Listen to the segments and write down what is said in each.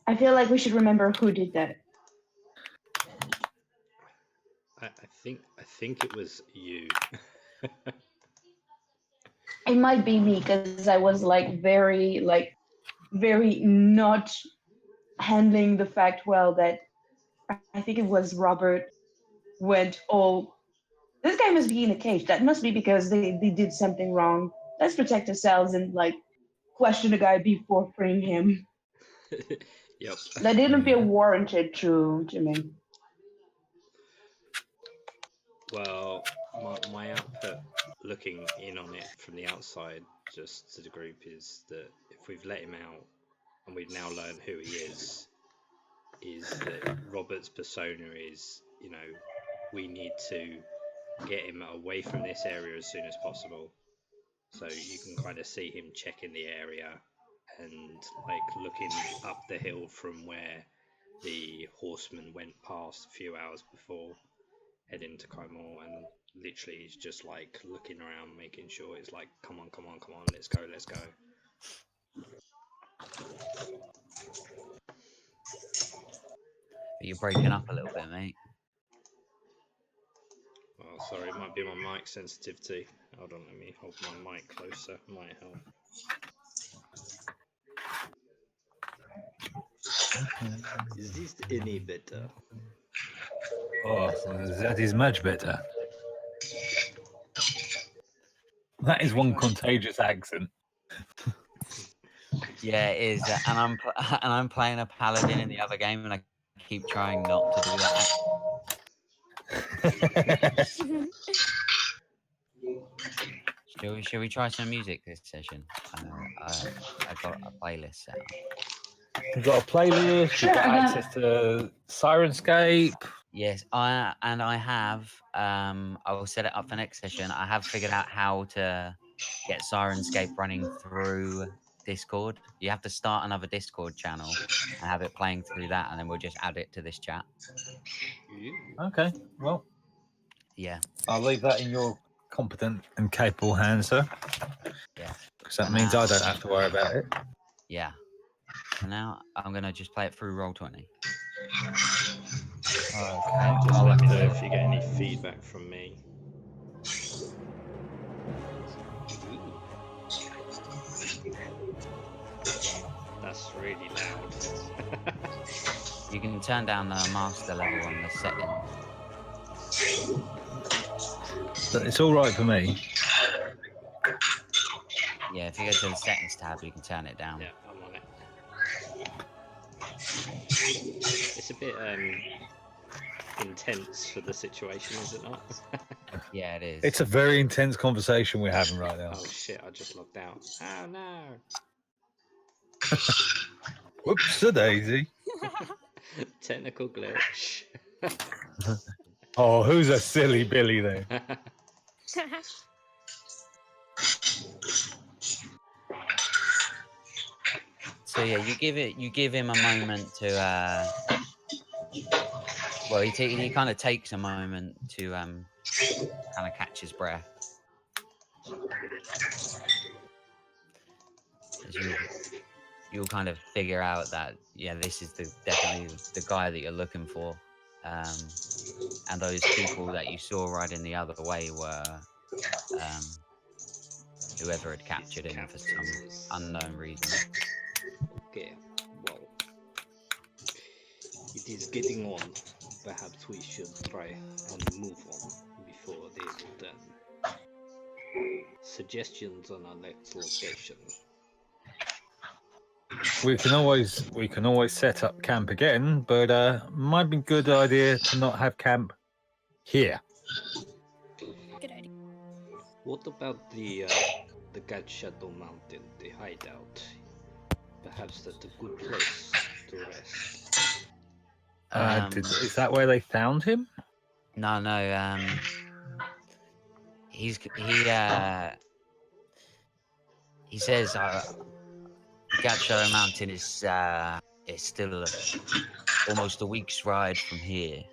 I feel like we should remember who did that. I think it was you. It might be me because I was very not handling the fact well that I think it was Robert went all. This guy must be in a cage. That must be because they did something wrong. Let's protect ourselves and question the guy before freeing him. Yep. That didn't feel warranted to me. Well, my output looking in on it from the outside just to the group is that if we've let him out and we've now learned who he is that Robert's persona is, we need to get him away from this area as soon as possible. So you can kind of see him checking the area and looking up the hill from where the horseman went past a few hours before heading to Kaimor, and literally he's just looking around, making sure it's come on, let's go. You're breaking up a little bit, mate. Oh, sorry, it might be my mic sensitivity. Hold on, let me hold my mic closer, might help. Is this any better? Oh, that is much better. That is one contagious accent. Yeah, it is. And I'm playing a paladin in the other game, and I keep trying not to do that. Shall we try some music this session? I got a playlist set up. You've got a playlist. You've got access to Sirenscape. Yes, I have. I will set it up for next session. I have figured out how to get Sirenscape running through Discord. You have to start another Discord channel and have it playing through that, and then we'll just add it to this chat. Okay, well, yeah, I'll leave that in your competent and capable hands, sir. Yeah, because that means I don't have to worry about it. Yeah. So now I'm gonna just play it through Roll20. Okay. Just let me know if you get any feedback from me. That's really loud. You can turn down the master level on the settings. But it's all right for me. Yeah, if you go to the settings tab, you can turn it down. Yeah, I'm on it. It's a bit intense for the situation, is it not? Yeah, it is. It's a very intense conversation we're having right now. Oh shit, I just logged out. Oh no. Whoops-a-daisy. Technical glitch. Oh, who's a silly Billy then? So yeah, you give him a moment to well, he kind of takes a moment to kind of catch his breath. As you'll kind of figure out that this is definitely the guy that you're looking for, and those people that you saw riding the other way were whoever had captured him for some unknown reason. Okay, well, it is getting on. Perhaps we should try and move on before they return. Suggestions on our next location. We can always set up camp again, but might be a good idea to not have camp here. Good idea. What about the God Shadow Mountain, the hideout? Perhaps that's a good place to rest. Is that where they found him? No. He says Gatshadow Mountain is still almost a week's ride from here,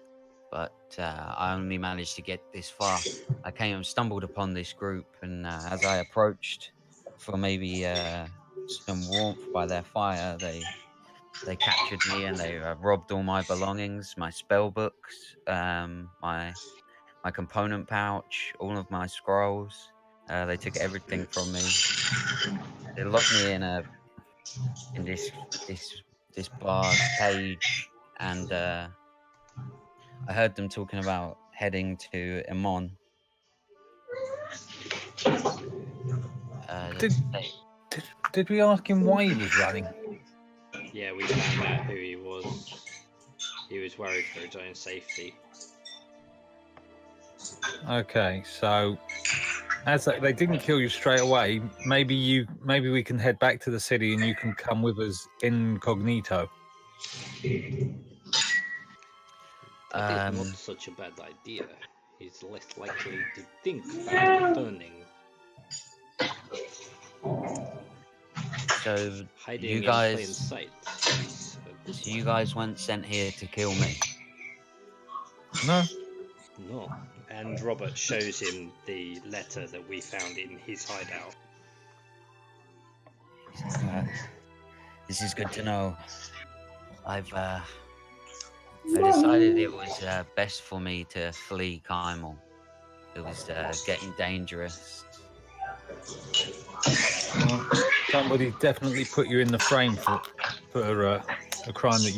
but I only managed to get this far. I stumbled upon this group, and as I approached for maybe some warmth by their fire, they they captured me and they robbed all my belongings, my spell books, my component pouch, all of my scrolls. They took everything from me. They locked me in this bar cage, and I heard them talking about heading to Emon. Did, They, did we ask him why he was running? Yeah, we found out who he was. He was worried for his own safety. Okay, so as they didn't kill you straight away, maybe we can head back to the city and you can come with us incognito. That is not such a bad idea. He's less likely to think about returning. so Hiding you in plain guys, sight. so you guys weren't sent here to kill me. No. No. And Robert shows him the letter that we found in his hideout. This is good to know. I decided it was best for me to flee Kymel. It was getting dangerous. Well, somebody definitely put you in the frame for a crime that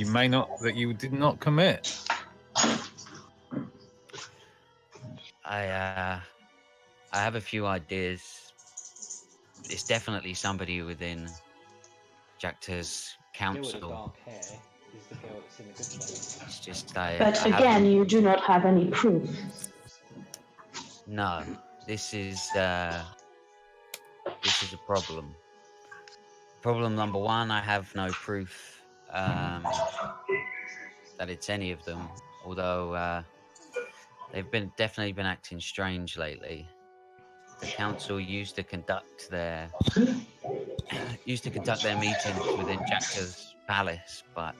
you did not commit. I have a few ideas. It's definitely somebody within Jacta's The girl with the council. dark hair is the girl that's in a good place. It's just But again, you do not have any proof. No, this is a problem. Problem number one: I have no proof that it's any of them. Although they've definitely been acting strange lately. The council used to conduct their meetings within Jacta's palace, but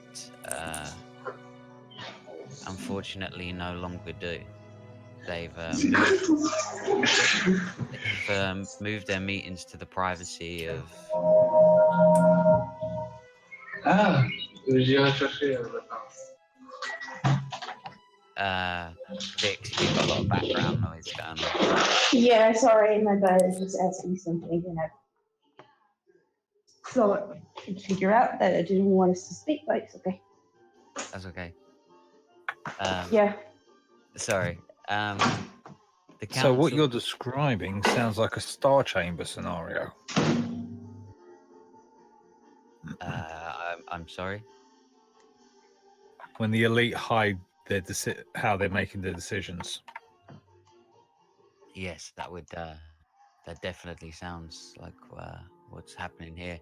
unfortunately no longer do. They've moved their meetings to the privacy of. Vix, you've got a lot of background noise going on. Yeah, sorry, my bad. I was asking something and I thought I'd figure out that I didn't want us to speak, but it's okay. That's okay. Yeah. Sorry. The council. So what you're describing sounds like a Star Chamber scenario. I'm sorry. When the elite hide how they're making their decisions. Yes, that would. That definitely sounds like what's happening here.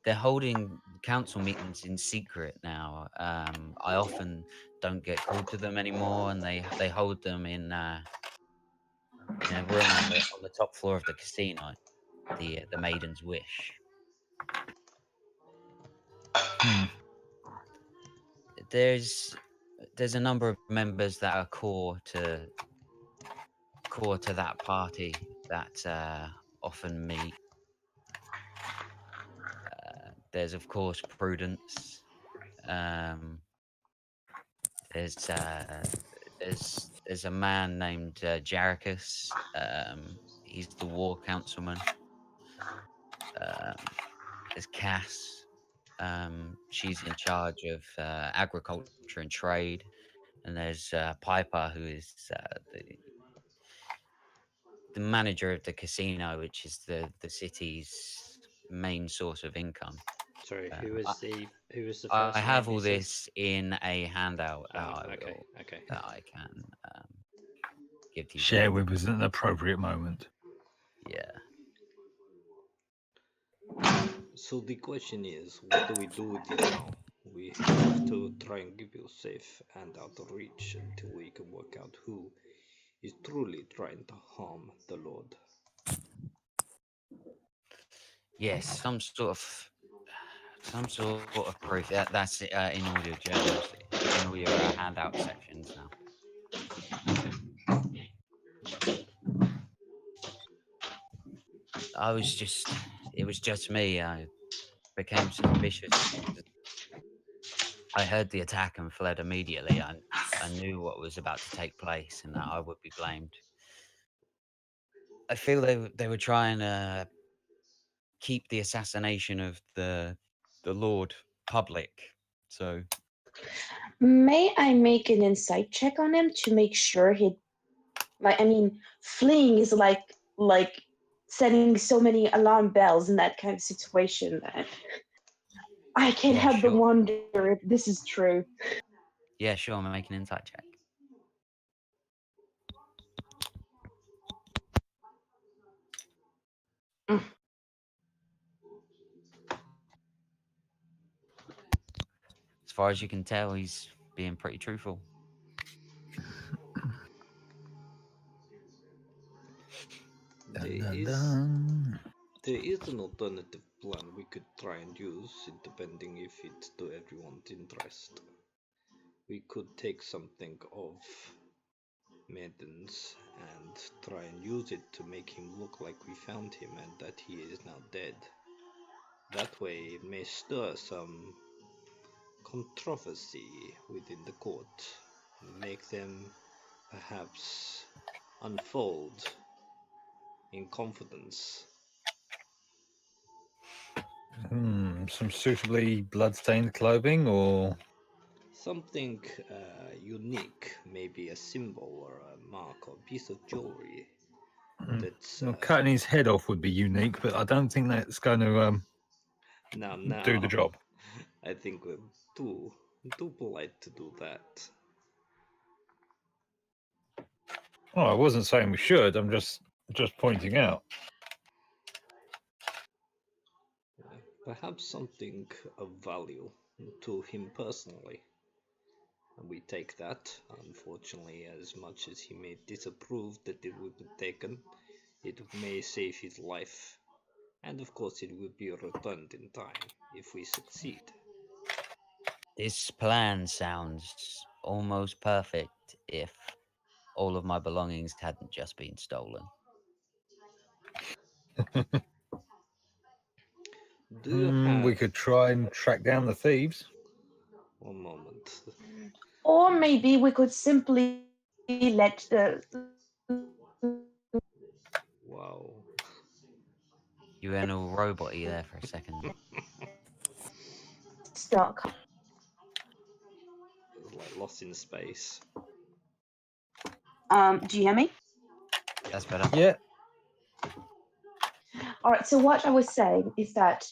They're holding council meetings in secret now. I often don't get called to them anymore, and they hold them in a room on the top floor of the casino, the Maiden's Wish. There's a number of members that are core to that party that often meet. There's of course Prudence. There's a man named Jaricus. He's the war councilman. There's Cass. She's in charge of agriculture and trade. And there's Piper, who is the manager of the casino, which is the city's main source of income. Sorry, who was the first? I have all this in a handout okay. that I can give to you. Share with us at an appropriate moment. Yeah. So the question is, what do we do with you now? We have to try and keep you safe and out of reach until we can work out who is truly trying to harm the Lord. Yes, some sort of proof. That's in all your journals, in all your handout sections now. It was just me. became suspicious. I heard the attack and fled immediately. I knew what was about to take place and that I would be blamed. I feel they were trying to keep the assassination of the Lord public. So May I make an insight check on him to make sure he, like, I mean, fleeing is like setting so many alarm bells in that kind of situation that I can't yeah, help but sure. wonder if this is true. Yeah, sure. I'm making an insight check. Mm. As far as you can tell, he's being pretty truthful. There Dun, dun, is dun. there is an alternative plan we could try and use, it depending if it's to everyone's interest. We could take something of Maiden's and try and use it to make him look like we found him and that he is now dead. That way it may stir some controversy within the court, make them perhaps unfold in confidence. Some suitably blood-stained clothing, or Something unique, maybe a symbol or a mark or a piece of jewelry that's well, cutting his head off would be unique, but I don't think that's going to do the now. job. I think we're too polite to do that. Oh, I wasn't saying we should. I'm just pointing out. Perhaps something of value to him personally. And we take that. Unfortunately, as much as he may disapprove that it would be taken, it may save his life. And of course, it will be returned in time if we succeed. This plan sounds almost perfect if all of my belongings hadn't just been stolen. Do you We have could try and track down the thieves. one moment? Or maybe we could simply let the Wow. You went all robot-y there for a second. stock. It's like lost in space. Do you hear me? That's better. Yeah. All right. So what I was saying is that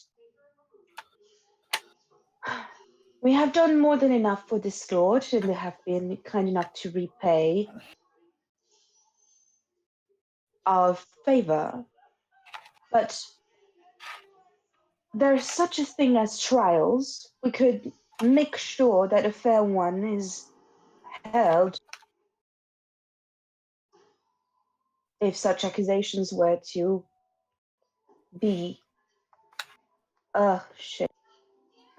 we have done more than enough for this lord, and they have been kind enough to repay our favor. But there's such a thing as trials. We could make sure that a fair one is held if such accusations were to be. Shit.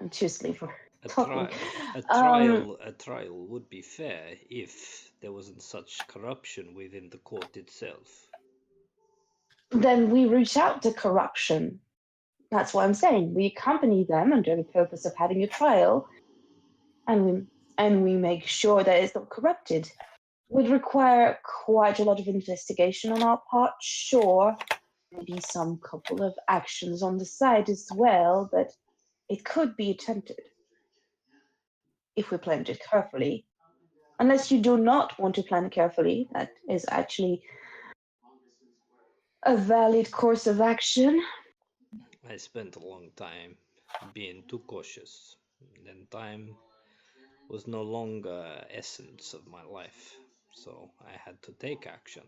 I'm too asleep for A, talking. tri- Um, a trial would be fair if there wasn't such corruption within the court itself. then we root out the corruption. That's what I'm saying. We accompany them under the purpose of having a trial, and we make sure that it's not corrupted. Would require quite a lot of investigation on our part, sure. Maybe some couple of actions on the side as well, but it could be attempted if we planned it carefully. Unless you do not want to plan carefully, that is actually a valid course of action. I spent a long time being too cautious. Then time was no longer essence of my life, so I had to take action.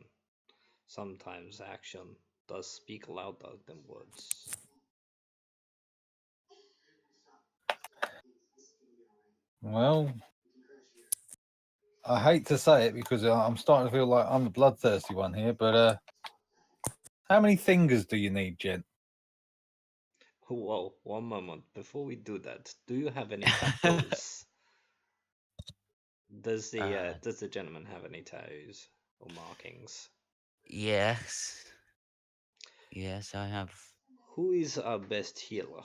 Sometimes action does speak louder than words. Well, I hate to say it because I'm starting to feel like I'm the bloodthirsty one here, but how many fingers do you need, gent? Whoa, one moment. Before we do that, do you have any tattoos? Does the gentleman have any tattoos or markings? Yes. Yes, I have. Who is our best healer?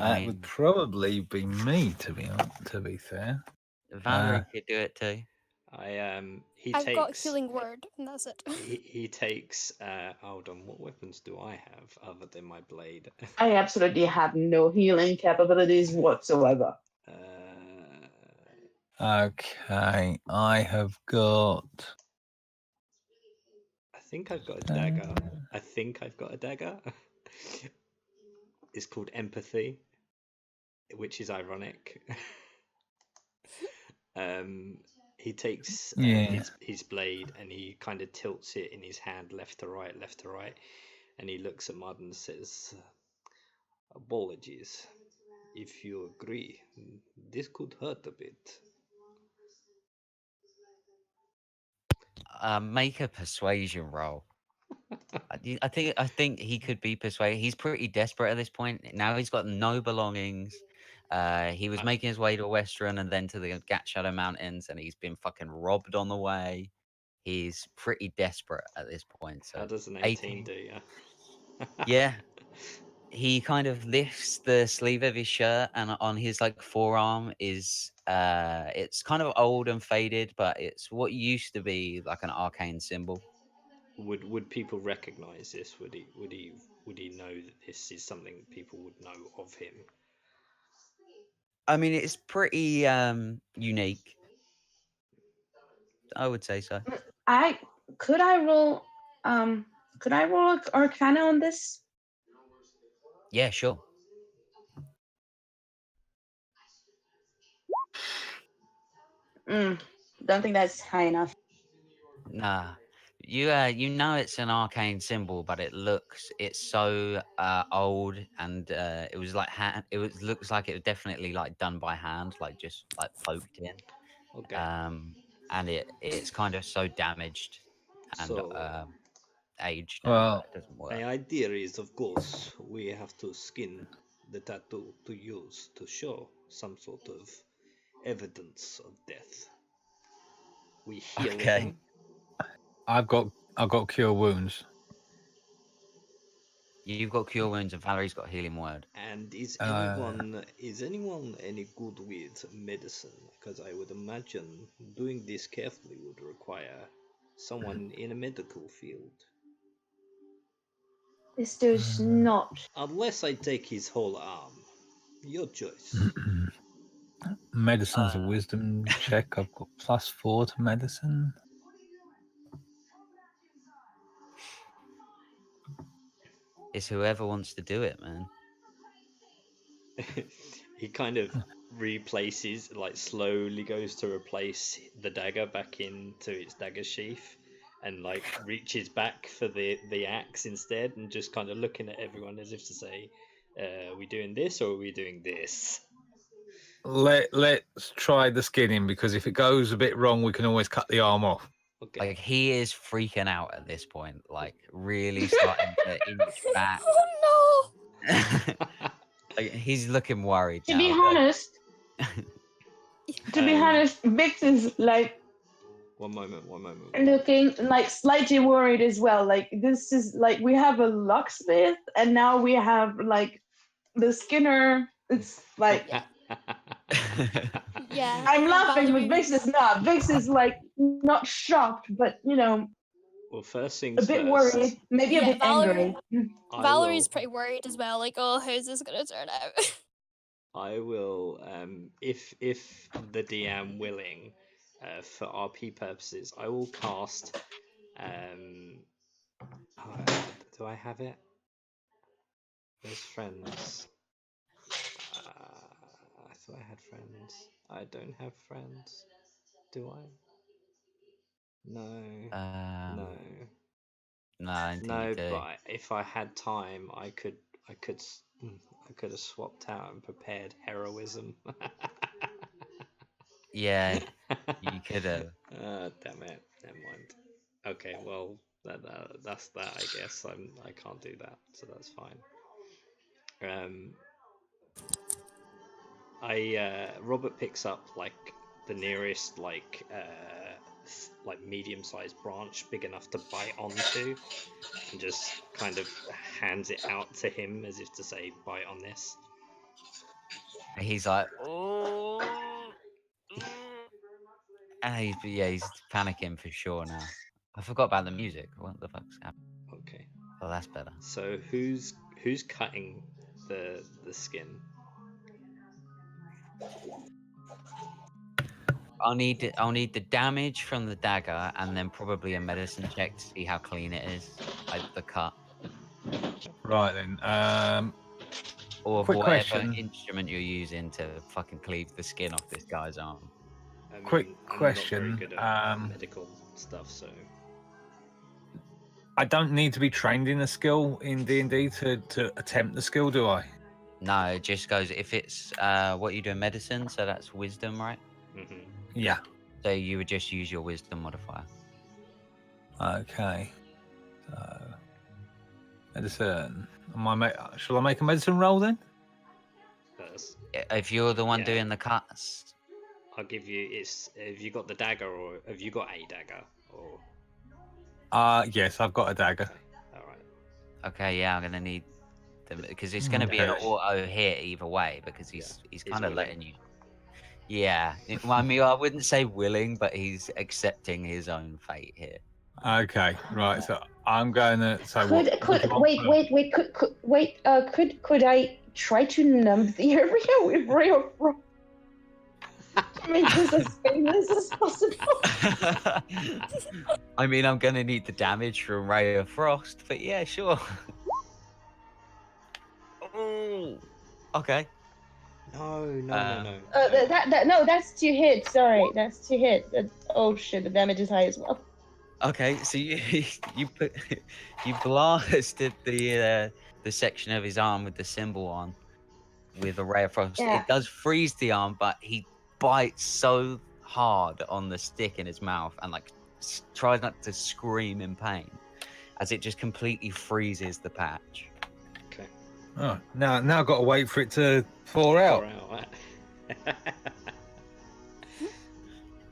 That would probably be me, to be fair. Valerie could do it too. I've got a healing word, and that's it. He takes. Hold on. What weapons do I have other than my blade? I absolutely have no healing capabilities whatsoever. Okay, I have got. I think I've got a dagger. It's called empathy, which is ironic. He takes his blade and he kind of tilts it in his hand left to right, and he looks at Mud and says, "Apologies. If you agree, this could hurt a bit." Make a persuasion roll. I think he could be persuaded. He's pretty desperate at this point. Now he's got no belongings. He was making his way to Western and then to the Gat Shadow Mountains, and he's been fucking robbed on the way. He's pretty desperate at this point. So how does an 18 do? Yeah. He kind of lifts the sleeve of his shirt, and on his like forearm is it's kind of old and faded, but it's what used to be like an arcane symbol. Would people recognize this? Would he know that this is something people would know of him? I mean, it's pretty unique. I would say so. Could I roll Arcana on this? Yeah, sure. Don't think that's high enough. Nah. You know it's an arcane symbol, but it's so old, and it was like looks like it was definitely like done by hand, like just like poked in. Okay. And it's kind of so damaged and aged. Well, it doesn't work. My idea is, of course, we have to skin the tattoo to use to show some sort of evidence of death. We heal him. I've got cure wounds. You've got cure wounds, and Valerie's got healing word. And is anyone any good with medicine? Because I would imagine doing this carefully would require someone in a medical field. This does not. Unless I take his whole arm. Your choice. Medicine's a wisdom check. I've got +4 to medicine. It's whoever wants to do it, man. He kind of replaces, like slowly goes to replace the dagger back into its dagger sheath, and like reaches back for the axe instead, and just kind of looking at everyone as if to say, "Are we doing this or are we doing this?" Let's try the skinning, because if it goes a bit wrong, we can always cut the arm off. Okay. Like he is freaking out at this point, like really starting to inch back. Oh no! Like, he's looking worried. To be honest, Vix is like one moment. Looking like slightly worried as well. Like this is like we have a locksmith, and now we have like the Skinner. It's like Yeah. I'm laughing, but Valerie- Vix is not. Vix is like not shocked, but Well, first things a bit first. worried, maybe a Yeah, bit angry. Valerie's pretty worried as well. Like, oh, how's this gonna turn out? I will, if the DM willing, for RP purposes, I will cast. Do I have it? There's friends. I thought I had friends. I don't have friends. Do I? No. No. No, I don't think No, you do. but if I had time, I could have swapped out and prepared heroism. Yeah, you could have. Damn it! Never mind. Okay, well that's that. I guess I can't do that, so that's fine. Robert picks up like the nearest like medium-sized branch big enough to bite onto, and just kind of hands it out to him as if to say, "Bite on this." And he's like, oh, and he's panicking for sure now. I forgot about the music. What the fuck's happening? Okay. Oh, that's better. So who's cutting the skin? I'll need the damage from the dagger, and then probably a medicine check to see how clean it is, like the cut, Right then. or Quick whatever question. instrument you're using to fucking cleave the skin off this guy's arm. I mean, Quick I'm not very question, good at medical stuff, so I don't need to be trained in a skill in D&D to attempt the skill, do I? No, it just goes if it's what you do in medicine, so that's wisdom, right? mhm. Yeah. So you would just use your wisdom modifier. Okay. Medicine. Shall I make a medicine roll then? First, If you're the one Yeah. doing the cuts, I'll give you. Have you got the dagger, or have you got a dagger, or? Yes, I've got a dagger. Okay. All right. okay, yeah, I'm gonna need them because it's gonna be an Okay. auto hit either way because he's He's kind of willing. letting you. Yeah, I mean, I wouldn't say willing, but he's accepting his own fate here. Okay, right. So I'm going to. So what do Could you want wait, first? wait, wait, could I try to numb the area with ray of frost to make this as painless as possible? I mean, I'm gonna need the damage from Ray of Frost, but yeah, sure. Ooh. Okay. No, no, Uh, no, no. No, that's 2 hits. Sorry, that's 2 hits. Oh shit, the damage is high as well. Okay, so you you blasted the section of his arm with the symbol on with a ray of frost. Yeah. It does freeze the arm, but he bites so hard on the stick in his mouth and like tries not to scream in pain as it just completely freezes the patch. Okay. Oh, now I've got to wait for it to thaw out. Right?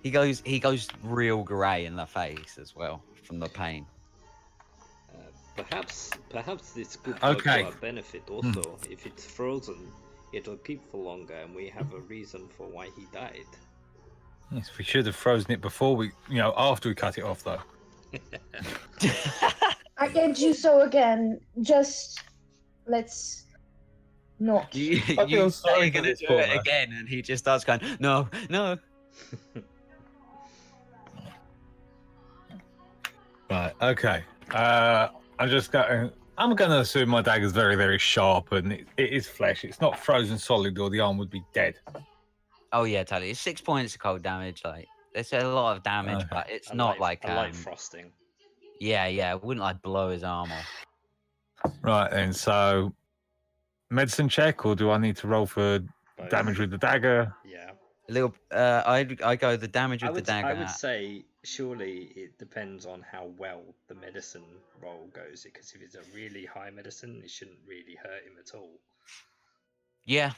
He goes real grey in the face as well from the pain. Perhaps this could Okay. to our benefit also. If it's frozen, it'll keep for longer, and we have a reason for why he died. Yes, we should have frozen it before after we cut it off, though. I can do so again. Just let's not. You I feel you say sorry you're for gonna this do poor it man. again, and he just starts going, no. Right. Okay. I'm going to assume my dagger's very, very sharp, and it is flesh. It's not frozen solid, or the arm would be dead. Oh yeah, totally. It's 6 points of cold damage. Like it's a lot of damage, Okay. but it's I not like like I like frosting. yeah, it wouldn't like blow his arm off. Right then. So, medicine check, or do I need to roll for Both. damage with the dagger? Yeah. A little. I go the damage with the dagger. I would say surely it depends on how well the medicine roll goes. Because if it's a really high medicine, it shouldn't really hurt him at all. Yeah,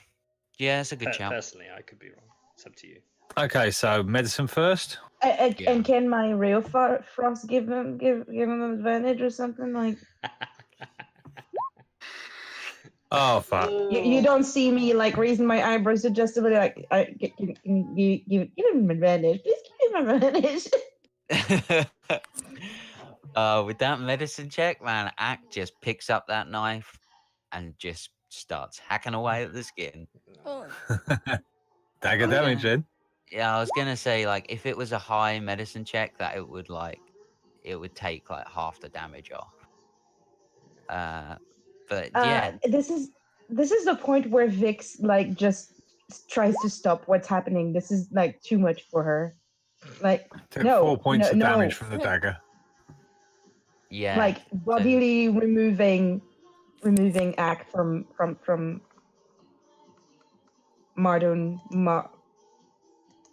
it's a good shout. Personally, I could be wrong. It's up to you. Okay, so medicine first. Yeah. And can my real frost give him advantage or something like? Oh fuck! You don't see me like raising my eyebrows suggestively like can you give him advantage? Please give him advantage. With that medicine check, man, Ack just picks up that knife and just starts hacking away at the skin. Oh, Dagger Oh, damage yeah. then. Yeah, I was gonna say like if it was a high medicine check, that it would take like half the damage off. But yeah, This is the point where Vix like just tries to stop what's happening. This is like too much for her. Like Took no, 4 points no, of damage no. from the dagger. yeah, Like bodily removing Ack from Mardon.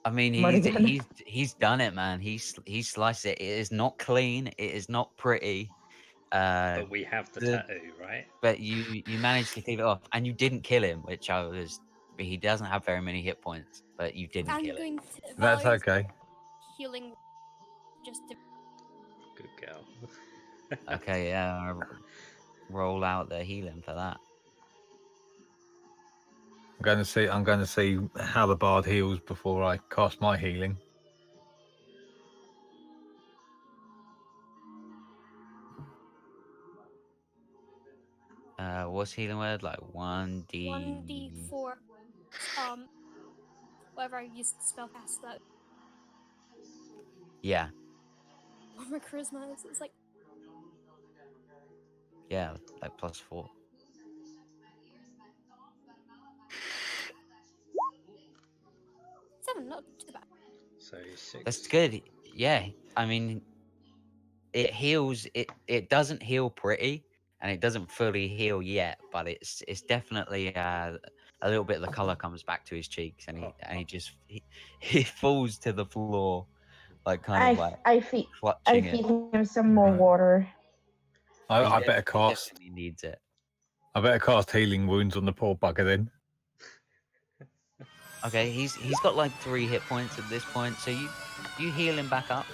I mean Mardigan. he's done it, man. He's sliced it. It is not clean. It is not pretty. But we have the tattoo, right? But you managed to keep it off, and you didn't kill him, which he doesn't have very many hit points, but you didn't I'm kill him. going to. That's Value's okay. Healing. Just to. Good girl. Okay, yeah, roll out the healing for that. I'm going to see how the bard heals before I cast my healing. What's healing word? Like 1d. 1d4. Whatever I used to spellcast that. Yeah, What my charisma is. It's like yeah, like +4. 7, not too bad. So 6. That's good. Yeah, I mean, it heals. It doesn't heal pretty, and it doesn't fully heal yet, but it's definitely a little bit of the color comes back to his cheeks, and he just he falls to the floor, like kind of like I feed clutching it. him some more Right. water. I He better cast. definitely needs it. I better cast healing wounds on the poor bugger then. Okay, he's got like 3 hit points at this point, so you heal him back up.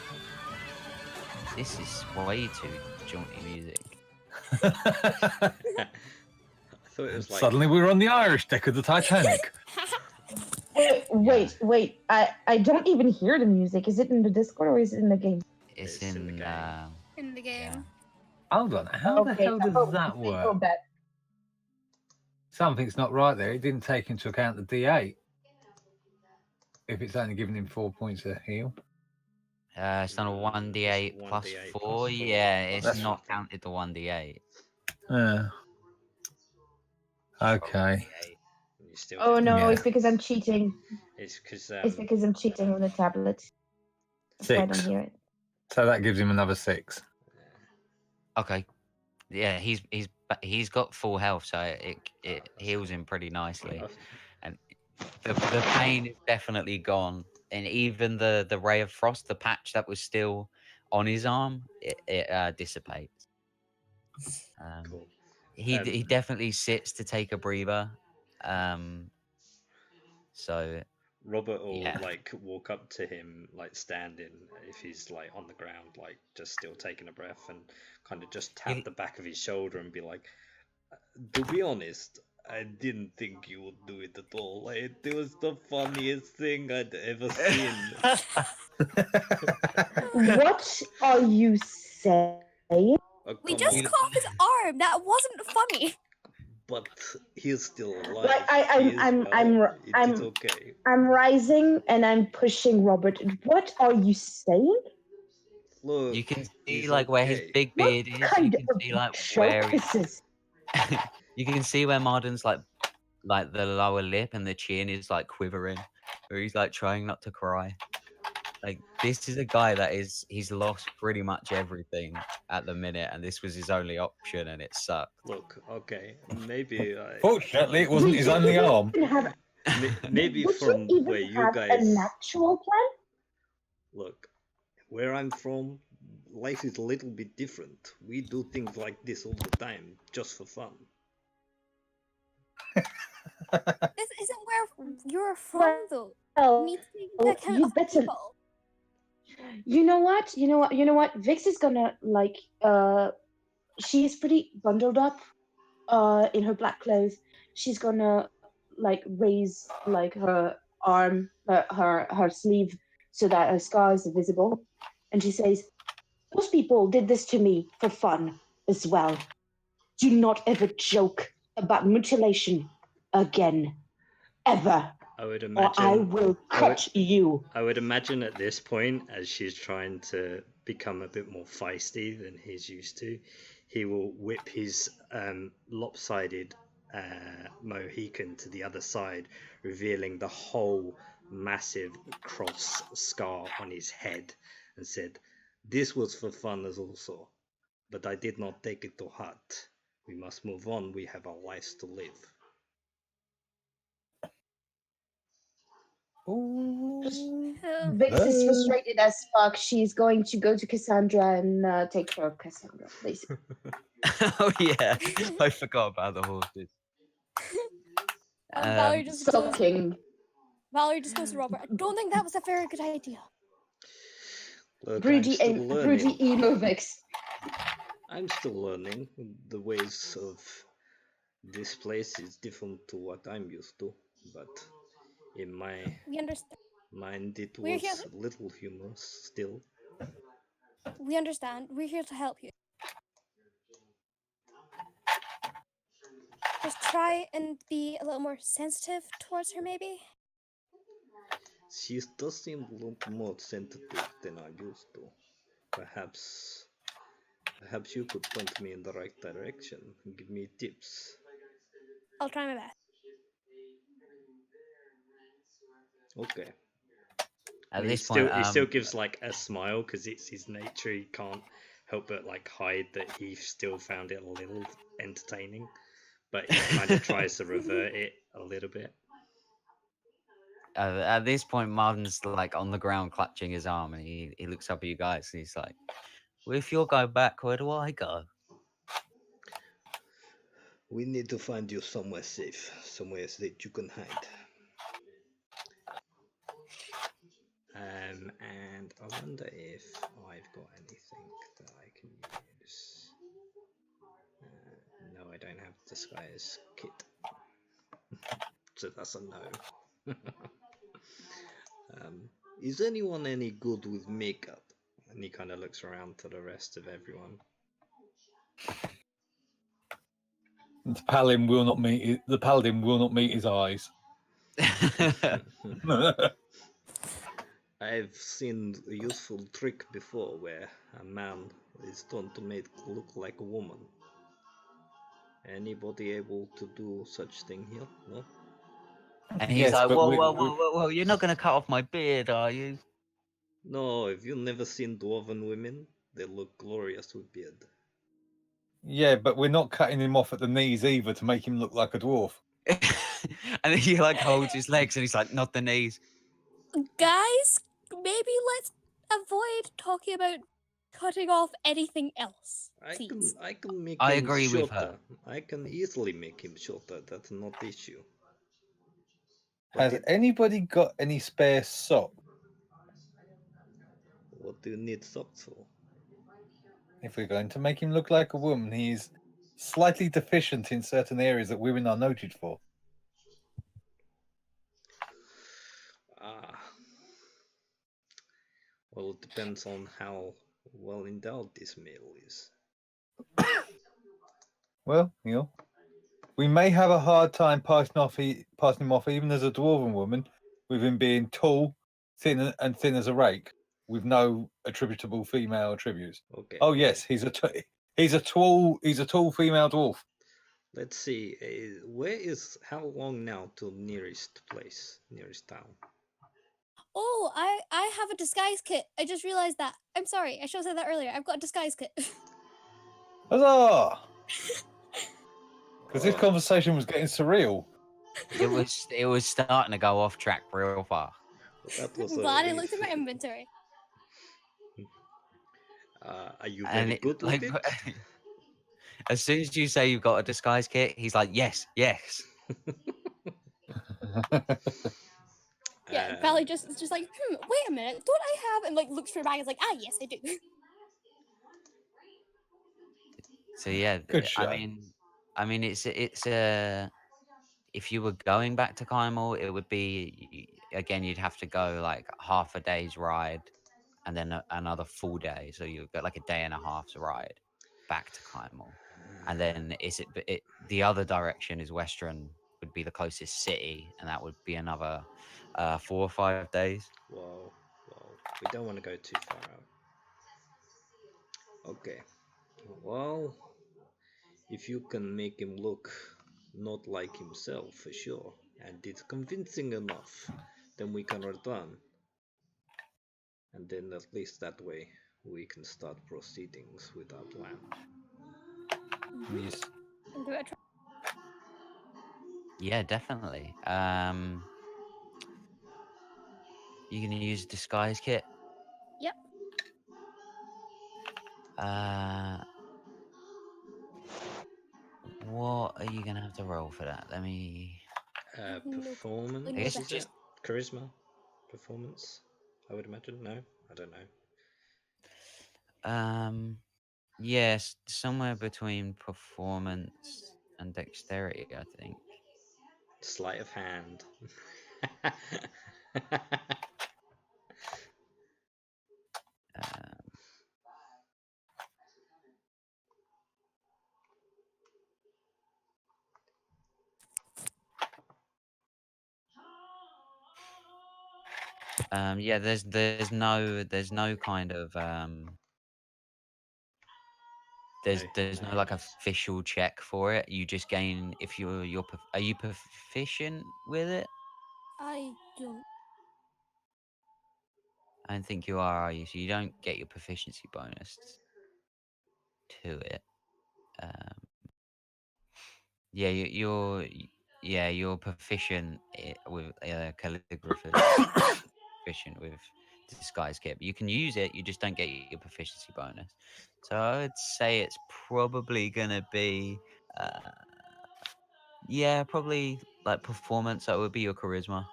This is way too jaunty music. I thought it was like Suddenly we're on the Irish deck of the Titanic. Wait. I don't even hear the music. Is it in the Discord or is it in the game? It's It's in the in game. In the game. Hold on, how the hell does that Go work? back. Something's not right there. It didn't take into account the D8. If it's only giving him 4 points of heal. it's done a 1d8 plus 1d8 4. plus 4. Yeah, it's That's not counted the 1d8. Okay. You still Oh get- no, Yeah. it's because I'm cheating. It's because It's because I'm cheating on the tablet. That's why I don't 6. hear it. So that gives him another 6. Okay. Yeah, he's got full health, so it heals him pretty nicely. And the pain is definitely gone. And even the ray of frost, the patch that was still on his arm, it dissipates. Cool. He definitely sits to take a breather. So Robert will Yeah. like walk up to him, like standing, if he's like on the ground, like just still taking a breath, and kind of just tap He- the back of his shoulder and be like, "To be honest, I didn't think you would do it at all. Like, it was the funniest thing I'd ever seen." What are you saying? Oh, We come just on. cut off his arm. That wasn't funny. But he's still alive. Like, He is well. It's okay. I'm rising and I'm pushing Robert. What are you saying? Look, you can see he's like where his okay. big What beard is. You kind can of see like joke where is this? you can see where Marden's like the lower lip and the chin is like quivering, where he's like trying not to cry. Like this is a guy that he's lost pretty much everything at the minute, and this was his only option, and it sucked. Look, okay, maybe Fortunately, it wasn't his only arm. maybe Would from you even where you have guys an actual plan? look, where I'm from, life is a little bit different. We do things like this all the time, just for fun. This isn't where you're from, though. You Well, need to take into account you other better. people. You know what? Vix is gonna like. She is pretty bundled up. In her black clothes. She's gonna like raise like her arm, her sleeve, so that her scars are visible, and she says, "Those people did this to me for fun as well. Do not ever joke about mutilation again, ever, I would or imagine I will cut you." I would imagine at this point, as she's trying to become a bit more feisty than he's used to, he will whip his lopsided Mohican to the other side, revealing the whole massive cross scar on his head, and said, "This was for fun as also, but I did not take it to heart. We must move on. We have our lives to live." Vix is frustrated as fuck. She's going to go to Cassandra and take care of Cassandra, basically. Oh yeah, I forgot about the horses. Valerie just goes. Sulking. Valerie just goes to Robert. I don't think that was a very good idea. Look, I'm Broody, still learning. broody emo Vix. I'm still learning. The ways of this place is different to what I'm used to. but in my We understand. mind it We're here. was little humorous still. We understand. We're here to help you. Just try and be a little more sensitive towards her, maybe. She does seem a lot more sensitive than I used to. Perhaps perhaps you could point me in the right direction and give me tips. I'll try my best. Okay. At And this point, he still gives like a smile because it's his nature. He can't help but like hide that he still found it a little entertaining, but he kind of tries to revert it a little bit. at this point, Martin's like on the ground clutching his arm, and he looks up at you guys, and he's like, "Well, if you'll go back, where do I go?" We need to find you somewhere safe, somewhere that you can hide. And I wonder if I've got anything that I can use. No, I don't have disguise kit, so that's a no. Is anyone any good with makeup? And he kind of looks around to the rest of everyone. The paladin will not meet. The paladin will not meet his eyes. I've seen a useful trick before where a man is done to make look like a woman. Anybody able to do such thing here? No? And he's Yes, like, but whoa, you're not going to cut off my beard, are you? No, have you never seen dwarven women? They look glorious with beard. yeah, but we're not cutting him off at the knees either to make him look like a dwarf. And then he like holds his legs, and he's like, not the knees. Guys, maybe let's avoid talking about cutting off anything else, please. I can make I him agree with shorter. her. I can easily make him shorter. That's not the issue. Has anybody got any spare socks? What do you need socks for? If we're going to make him look like a woman, he's slightly deficient in certain areas that women are noted for. Ah. Well, it depends on how well endowed this male is. Well, we may have a hard time passing him off even as a dwarven woman, with him being tall, thin as a rake, with no attributable female attributes. Okay. Oh yes, he's a tall female dwarf. Let's see. How long now to nearest town? Oh, I have a disguise kit. I just realized that. I'm sorry. I should have said that earlier. I've got a disguise kit. Huzzah! Because this conversation was getting surreal. It was starting to go off track real far. That was I'm glad I looked at my inventory. Are you very good with it? As soon as you say you've got a disguise kit, he's like, yes. Yeah, Valley just like, wait a minute, don't I have? And like looks for your bag and is like, yes, I do. So yeah, Good show. I mean, it's if you were going back to Kymel, it would be again you'd have to go like half a day's ride, and then another full day. So you've got like a day and a half's ride back to Kymel, and then the other direction is Western would be the closest city, and that would be another 4 or 5 days. Well, we don't want to go too far out. Okay. Well, if you can make him look not like himself for sure, and it's convincing enough, then we can return. And then at least that way we can start proceedings with our plan. Yes. And give it a try. Yeah, definitely. You gonna use disguise kit? Yep. What are you gonna have to roll for that? Let me. Performance? Like, It's Is just it? Charisma? Performance? I would imagine. No, I don't know. yes, somewhere between performance and dexterity, I think. Sleight of hand. Yeah, there's no kind of there's no like official check for it. You just gain if are you proficient with it? I don't. I don't think you are you? So you don't get your proficiency bonus to it. Um, yeah, you're proficient with calligraphers. Proficient with disguise kit, but you can use it. You just don't get your proficiency bonus. So I would say it's probably gonna be, yeah, probably like performance. That would be your charisma.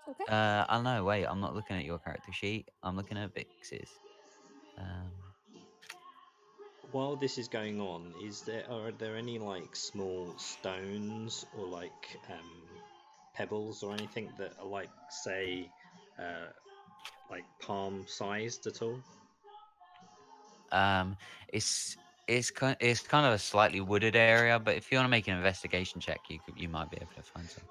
Okay. I don't know. Wait, I'm not looking at your character sheet. I'm looking at Vix's. Um, While this is going on, are there any like small stones or like pebbles or anything that are like say like palm sized at all? um, it's it's kind of a slightly wooded area, but if you want to make an investigation check, you might be able to find some.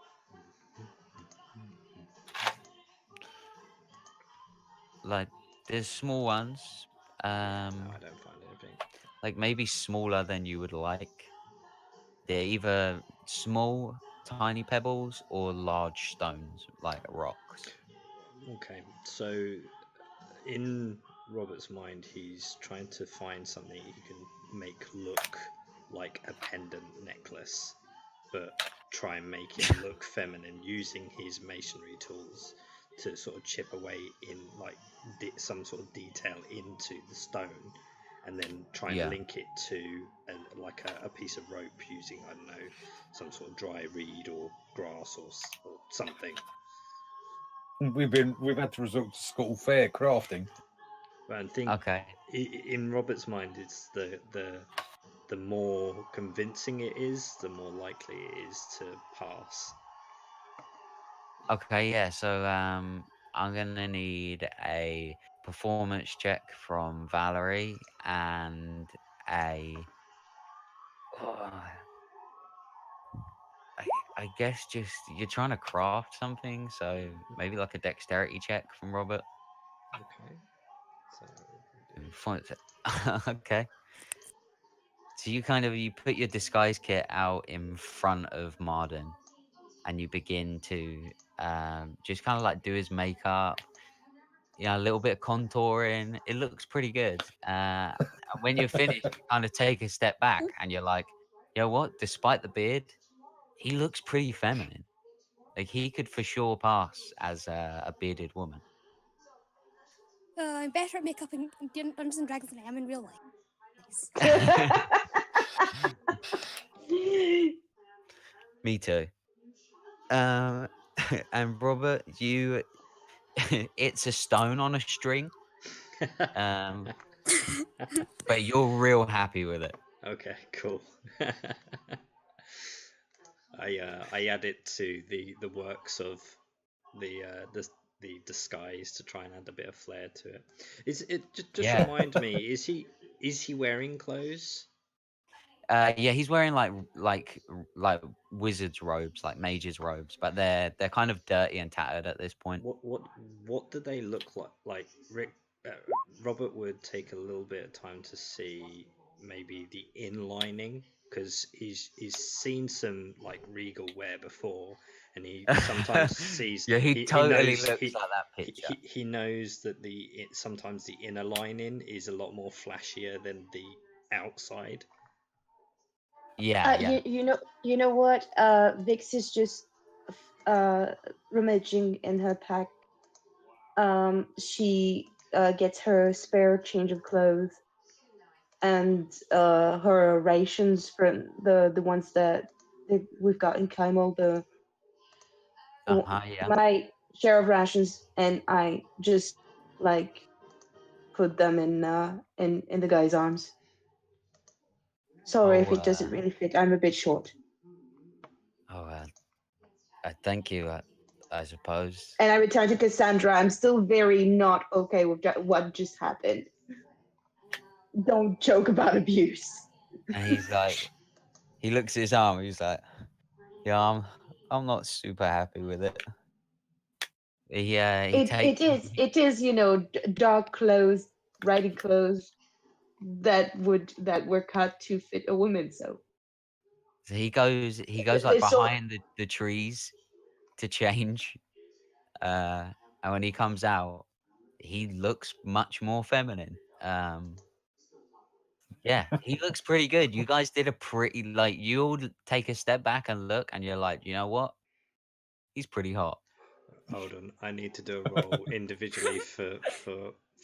Like there's small ones, No, I don't find anything. like maybe smaller than you would like. They're either small, tiny pebbles or large stones, like rocks. Okay, so in Robert's mind, he's trying to find something he can make look like a pendant necklace, but try and make it look feminine using his masonry tools to sort of chip away in like some sort of detail into the stone, and then try and Yeah. link it to a piece of rope using, I don't know, some sort of dry reed or grass or something. We've had to resort to school fair crafting. But I think Okay. in Robert's mind, it's the more convincing it is, the more likely it is to pass. Okay, yeah. So I'm gonna need a performance check from Valerie and a. I guess just you're trying to craft something, so maybe like a dexterity check from Robert. Okay. So Okay. So you put your disguise kit out in front of Marden, and you begin to just kind of like do his makeup, a little bit of contouring. It looks pretty good. And when you're finished, you kind of take a step back, and you're like, you know what? Despite the beard, he looks pretty feminine. Like he could for sure pass as a bearded woman. I'm better at makeup in Dungeons and Dragons than I am in real life. Me too. Um, and Robert, it's a stone on a string. But you're real happy with it. Okay, cool. I add it to the works of the disguise to try and add a bit of flair to it. Is it just Yeah. remind me? Is he wearing clothes? Yeah, he's wearing like wizard's robes, like mage's robes, but they're kind of dirty and tattered at this point. What do they look like? Like Robert would take a little bit of time to see maybe the inlining, because he's seen some like regal wear before, and he sometimes sees. Yeah, he totally looks like that picture. He knows that sometimes the inner lining is a lot more flashier than the outside. Yeah, yeah. You know what? Vix is just rummaging in her pack. She gets her spare change of clothes and her rations from the ones that we've got in Kaimel, Yeah. my share of rations, and I just like put them in the guy's arms. Sorry if it doesn't really fit. I'm a bit short. Oh, Thank you, I suppose. And I return to Cassandra. I'm still very not okay with what just happened. Don't joke about abuse. And he's like, he looks at his arm. He's like, yeah, I'm not super happy with it. He takes. It is dark clothes, riding clothes that were cut to fit a woman. So So he goes like they sort behind the trees to change. And when he comes out, he looks much more feminine. Yeah, he looks pretty good. You guys did a pretty like you all take a step back and look, and you're like, you know what? He's pretty hot. Hold on, I need to do a roll individually for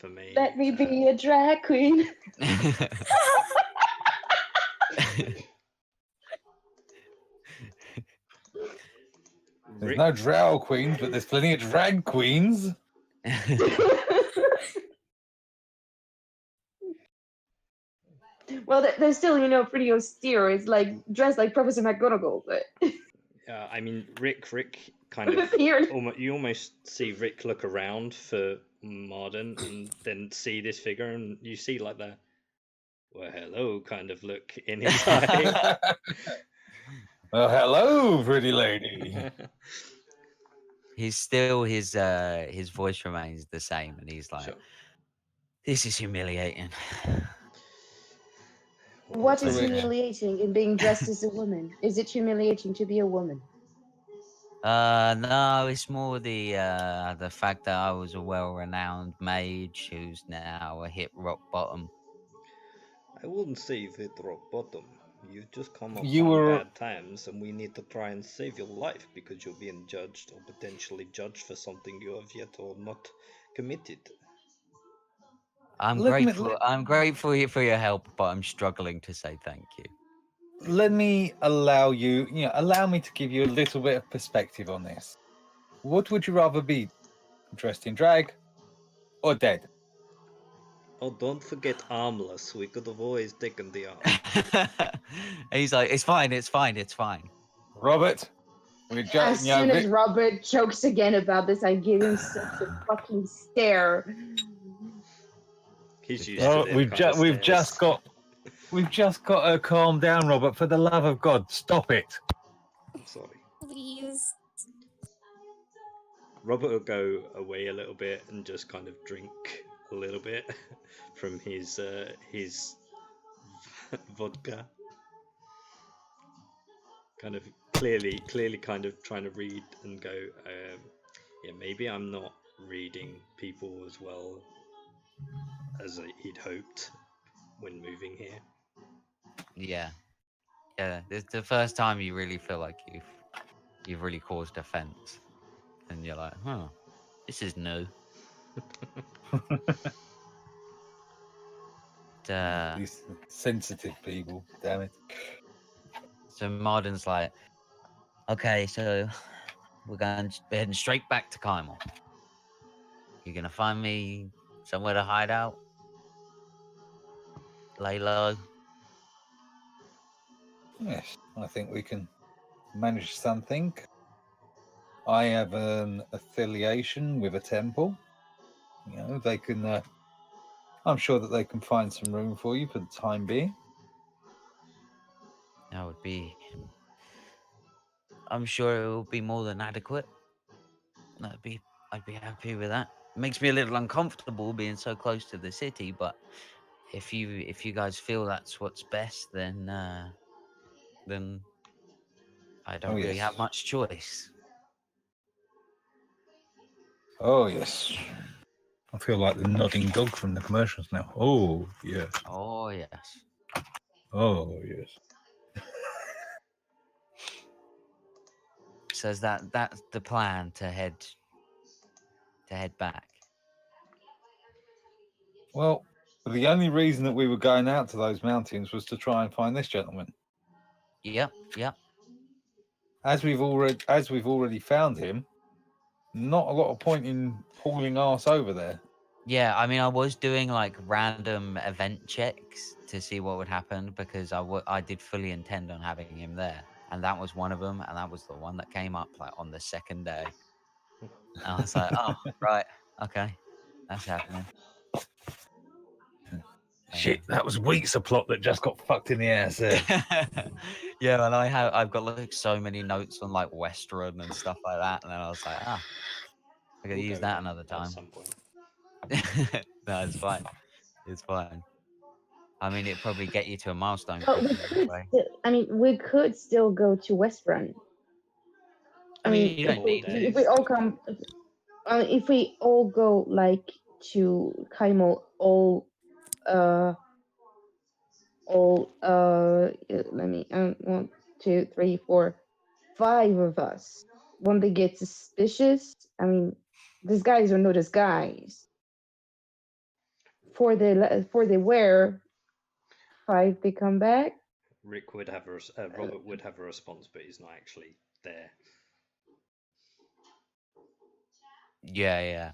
me. let me be a drag queen. There's no drow queens, but there's plenty of drag queens. Well, they're still pretty austere. It's like dressed like Professor McGonagall, but I mean, Rick kind of here. you almost see Rick look around for Marden and then see this figure, and you see like the well, hello kind of look in his eye. Well, hello, pretty lady. He's still his voice remains the same, and he's like, Sure. "This is humiliating." What is Correct. humiliating in being dressed as a woman? Is it humiliating to be a woman? No, it's more the fact that I was a well-renowned mage who's now hit rock bottom. I wouldn't say you've hit rock bottom. You've just come You upon were- bad times, and we need to try and save your life because you're being judged or potentially judged for something you have yet or not committed. I'm Let me- grateful. I'm grateful for your help, but I'm struggling to say thank you. Let me allow me to give you a little bit of perspective on this. What would you rather be, dressed in drag or dead? Oh, don't forget armless. We could have always taken the arm. He's like, it's fine, it's fine, it's fine. Robert, we As just soon as Robert jokes again about this, I give him such a fucking stare. He's used Oh, to them we've kind of just got to calm down, Robert. For the love of God, stop it. I'm sorry. Please. Robert will go away a little bit and just kind of drink a little bit from his vodka. Kind of clearly kind of trying to read and go, yeah, maybe I'm not reading people as well as he'd hoped when moving here. Yeah, This is the first time you really feel like you've really caused offense, and you're like, huh, this is new. These sensitive people, damn it. So Marden's like, okay, so we're heading straight back to Kymel. You're gonna find me somewhere to hide out, lay low. Yes, I think we can manage something. I have an affiliation with a temple. They can. I'm sure that they can find some room for you for the time being. That would be. I'm sure it will be more than adequate. I'd be happy with that. It makes me a little uncomfortable being so close to the city, but if you guys feel that's what's best, then I don't really yes. have much choice. Oh yes. I feel like the nodding dog from the commercials now. Oh yes. Oh yes. Oh yes. So that's the plan to head back. Well, the only reason that we were going out to those mountains was to try and find this gentleman. Yep. As we've already found him, not a lot of point in hauling arse over there. Yeah, I mean, I was doing like random event checks to see what would happen because I did fully intend on having him there. and that was one of them, and that was the one that came up like on the second day. And I was like, oh, right, okay, that's happening. Shit, that was weeks of plot that just got fucked in the ass there. Yeah, and I've got like so many notes on like Western and stuff like that, and then I was like, I gotta We'll use go that there another at time. some point. No, it's fine. It's fine. I mean, it'd probably get you to a milestone But quicker anyway. we could still go to West Run. I mean, you don't need if to. we all come, if we all go like to Kaimel, let me 1, 2, 3, 4, 5 of us. When they get suspicious, I mean, these guys are not as guys. For the wear, 5 they come back. Rick would have Robert would have a response, but he's not actually there. Yeah.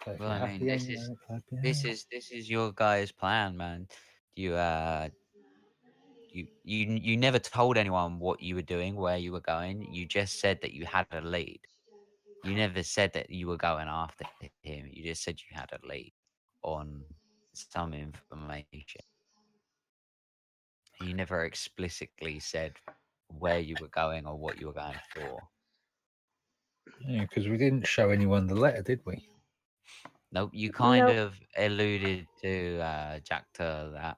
So if Well, you're I mean, happy, this is your guys' plan, man. You you never told anyone what you were doing, where you were going. You just said that you had a lead. You never said that you were going after him. You just said you had a lead on some information. You never explicitly said where you were going or what you were going for. Yeah, because we didn't show anyone the letter, did we? Nope. You kind Nope. of alluded to Jacta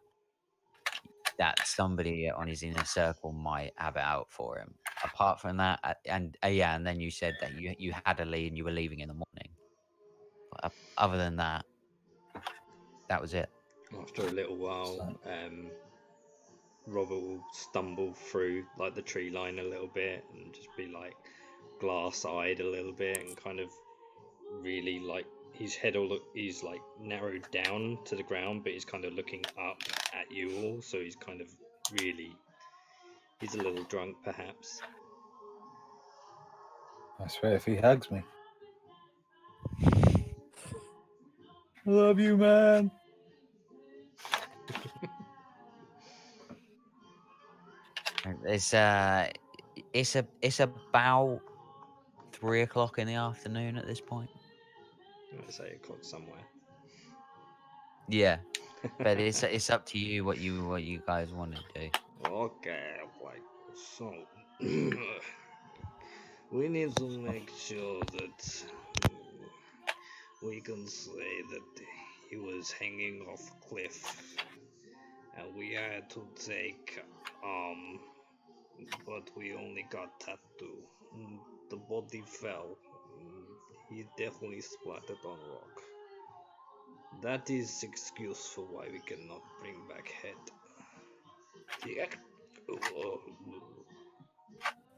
that somebody on his inner circle might have it out for him. Apart from that, and then you said that you had a lead and you were leaving in the morning. But other than that, that was it. After a little while, Robert will stumble through like the tree line a little bit and just be like glass-eyed a little bit and kind of really like his head he's like narrowed down to the ground, but he's kind of looking up at you all, so he's kind of really, he's a little drunk perhaps. I swear, if he hugs me, I love you, man. It's about 3 o'clock in the afternoon at this point. Let's say 8 o'clock somewhere. Yeah, but it's up to you what you guys want to do. Okay, like so. We need to make sure that we can say that he was hanging off a cliff, and we had to take but we only got tattoo. The body fell. He definitely splattered on rock. That is excuse for why we cannot bring back head.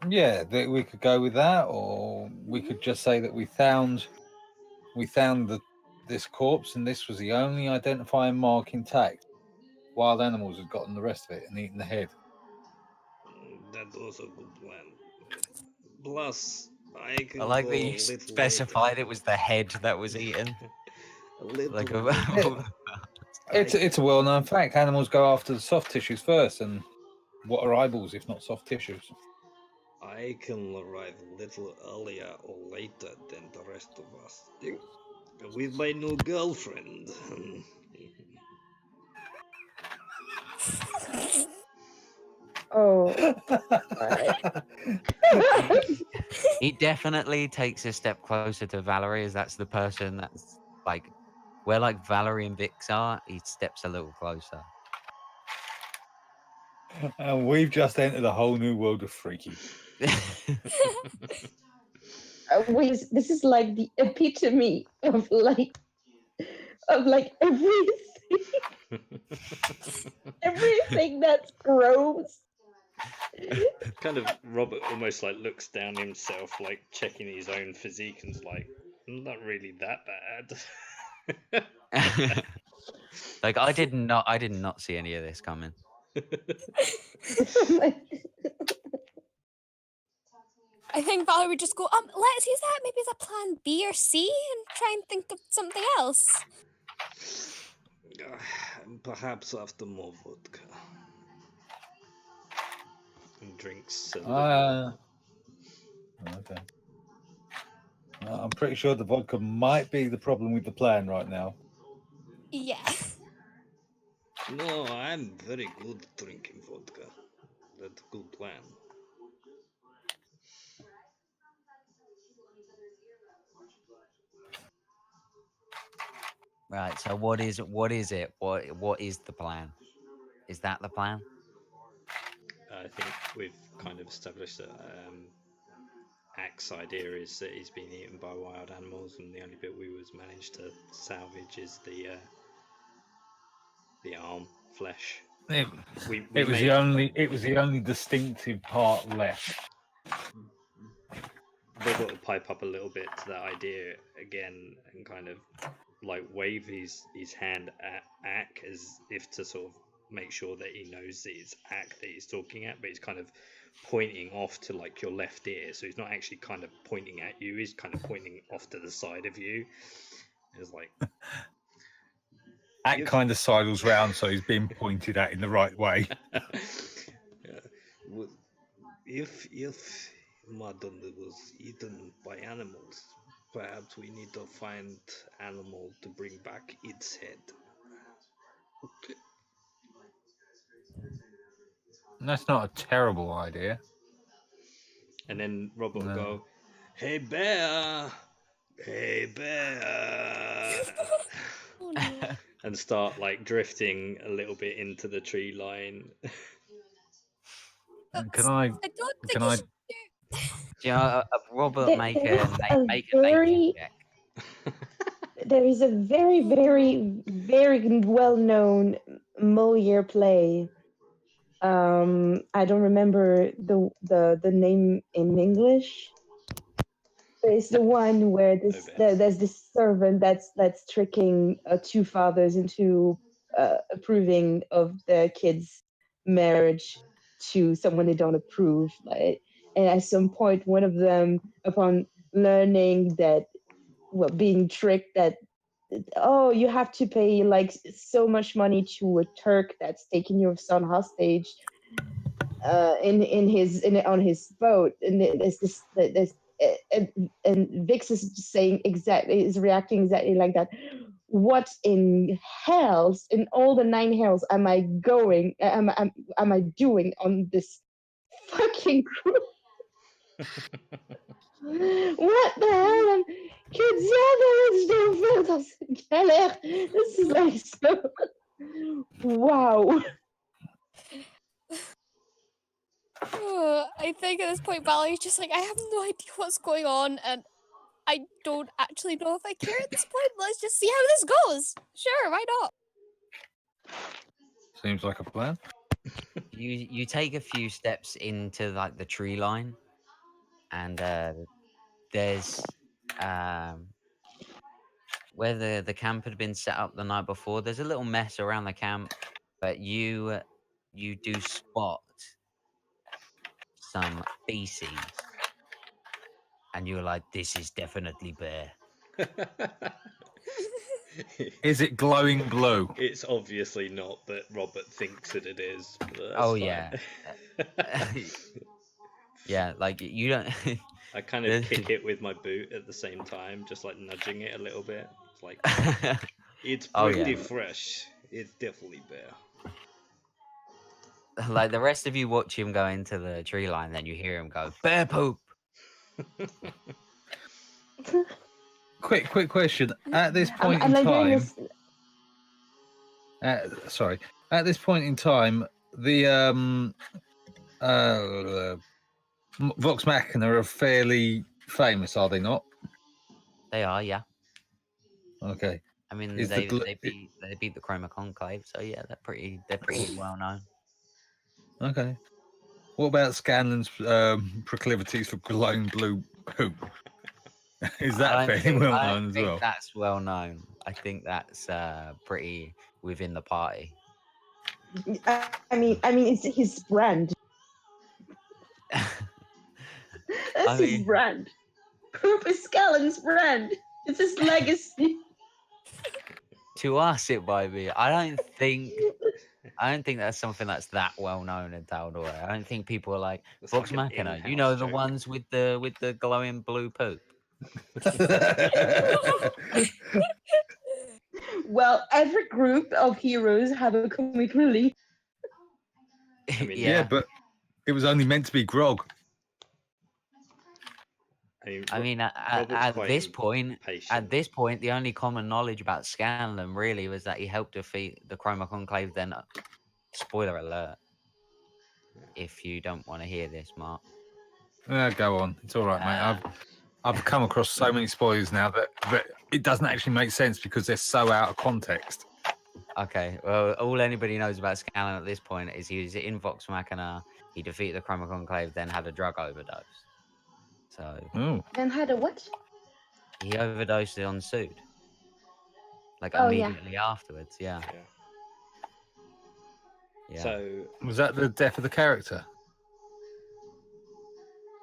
Yeah, we could go with that, or we could just say that we found this corpse, and this was the only identifying mark intact. Wild animals had gotten the rest of it and eaten the head. That was a good plan. Plus, I can I like go that a you little specified later. it was the head that was eaten. A little Like later. It's a well-known fact. Animals go after the soft tissues first, and what are eyeballs if not soft tissues? I can arrive a little earlier or later than the rest of us. With my new girlfriend. Oh. He definitely takes a step closer to Valerie, as that's the person that's like where like Valerie and Vix are. He steps a little closer. And we've just entered a whole new world of freaky. This is like the epitome of everything that's gross. Kind of Robert almost like looks down himself, like checking his own physique, and's like, not really that bad. Like I did not see any of this coming. I think Valerie would just go, let's use that maybe as a plan B or C and try and think of something else. Perhaps after more vodka. And drinks a little more. Okay. I'm pretty sure the vodka might be the problem with the plan right now. Yeah. No, I'm very good drinking vodka. That's a good plan. Right. So what is it? What is it? What is the plan? Is that the plan? I think we've kind of established that Ack's idea is that he's been eaten by wild animals, and the only bit we was managed to salvage is the arm flesh. It We was made the only distinctive part left. Robert will pipe up a little bit to that idea again and kind of like wave his hand at Ack as if to sort of make sure that he knows that it's Ack that he's talking at, but he's kind of pointing off to like your left ear, so he's not actually kind of pointing at you, he's kind of pointing off to the side of you. It's like Ack kind of sidles round, so he's being pointed at in the right way. Well, if Madon was eaten by animals, perhaps we need to find animal to bring back its head. Okay. That's not a terrible idea. And then Robert will go, "Hey bear, hey bear," Oh, no. and start like drifting a little bit into the tree line. Can I? I don't think Can you I? should do. Robert, There- make there a is a make a nature very- check. There is a very, very, very well-known Moliere play. I don't remember the name in English. But it's the one where there's this servant that's tricking two fathers into approving of their kids' marriage to someone they don't approve. Like, and at some point, one of them, upon learning that, well, being tricked, that you have to pay like so much money to a Turk that's taking your son hostage on his boat, and there's this and Vix is reacting exactly like that. What in hells, in all the nine hells, am I doing on this fucking crew? What the hell? Que diable est-ce que je dois faire dans cette galère? This is like so. Wow. I think at this point, Valerie's just like, I have no idea what's going on, and I don't actually know if I care at this point. Let's just see how this goes. Sure, why not? Seems like a plan. You take a few steps into like the tree line, and there's where the camp had been set up the night before. There's a little mess around the camp, but you do spot some feces, and you're like, this is definitely bear. Is it glowing blue? It's obviously not, but Robert thinks that it is. But that's Oh, fine. yeah. Yeah, like you don't. I kind of kick it with my boot at the same time, just like nudging it a little bit. It's like, it's Oh, pretty yeah. fresh. It's definitely bear. Like the rest of you watch him go into the tree line, then you hear him go, bear poop. Quick question. At this point I'm in like doing time, this. at this point in time, the Vox Machina are fairly famous, are they not? They are, yeah. Okay. I mean, Is they the beat the Chroma Conclave, so yeah, they're pretty well known. Okay. What about Scanlan's proclivities for glowing blue poop? Is that fairly well I known don't as think well? that's well known. I think that's pretty within the party. I mean, it's his brand. That's I his mean- brand. Poop is Scallon's brand. It's his legacy. To us, it might be. I don't think that's something that's that well known in Tal'Dorei. I don't think people are like It's Vox like an Machina. You in-house know the joke. ones with the glowing blue poop. Well, every group of heroes have a comic relief. I mean, Yeah, but it was only meant to be Grog. I mean, Robert's at quite this point, impatient. the only common knowledge about Scanlan really was that he helped defeat the Chroma Conclave. Then, spoiler alert, if you don't want to hear this, Mark. Go on. It's all right, mate. I've come across so many spoilers now that it doesn't actually make sense because they're so out of context. Okay, well, all anybody knows about Scanlan at this point is he was in Vox Machina, he defeated the Chroma Conclave, then had a drug overdose. So Oh, Then had a what? he overdosed on Sood. Like Oh, yeah. immediately afterwards, yeah. So was that the death of the character?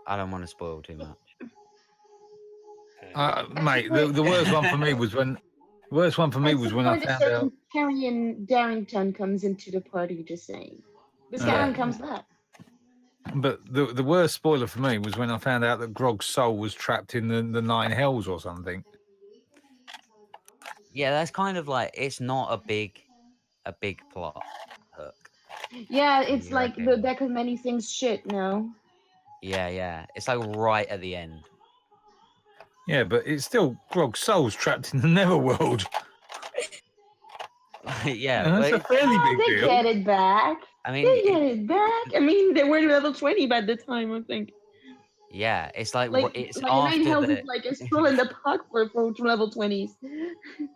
I don't want to spoil too much. Mate, the worst one for me was when. The worst one for me was when I found out. Carrion Darrington comes into the party, just saying. But Yeah. Scallon comes back. But the worst spoiler for me was when I found out that Grog's soul was trapped in the Nine Hells or something. Yeah, that's kind of like it's not a big plot hook. Yeah, it's You like reckon? the deck of many things shit now. Yeah. It's like right at the end. Yeah, but it's still Grog's soul's trapped in the Netherworld. Yeah, And that's but a fairly big They deal. get it back. I They mean, get it back. I mean, they were level 20 by the time, I think. yeah, it's like it's Like Nine after Hells the is like a stroll in the park for level 20s.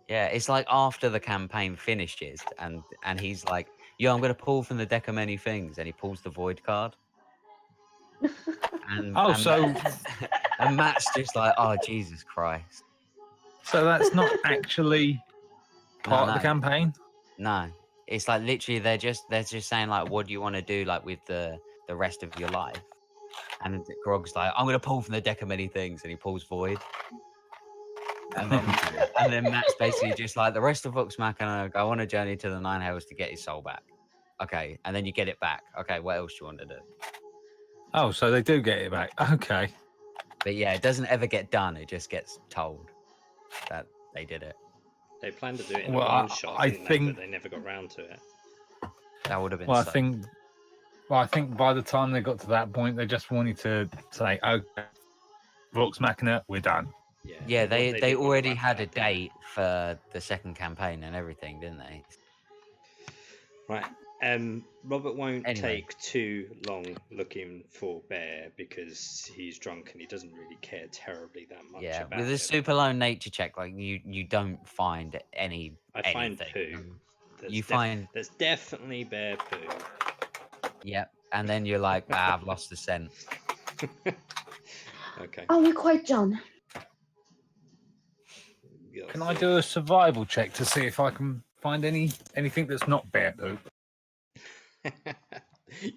yeah, it's like after the campaign finishes, and he's like, "Yo, I'm gonna pull from the deck of many things," and he pulls the void card. And and Matt's just like, "Oh Jesus Christ!" So that's not actually part of the campaign. No, it's like literally they're just saying like, "What do you want to do like with the rest of your life?" And Grog's like, "I'm gonna pull from the deck of many things," and he pulls void. And then Matt's basically just like, the rest of Vox Machina go on a journey to the Nine Hells to get his soul back. Okay, and then you get it back. Okay, what else do you want to do? Oh, so they do get it back. Okay. But yeah, it doesn't ever get done. It just gets told that they did it. they planned to do it in Well, a one-shot, I didn't they? think- But they never got round to it. That would have been Well, so... I think by the time they got to that point, they just wanted to say, "Okay, Vox Machina, we're done." Yeah, they they did wanna already wrap had it a up, didn't they? date for the second campaign and everything, didn't they? Right. Robert won't Anyway. take too long looking for Bear because he's drunk and he doesn't really care terribly that much Yeah, about with a it. super low nature check, like you don't find anything. I find poo. There's definitely bear poo. Yep, and then you're like, I've lost the scent. Okay. Oh, we're quite done. Yes. Can I do a survival check to see if I can find anything that's not bear poop?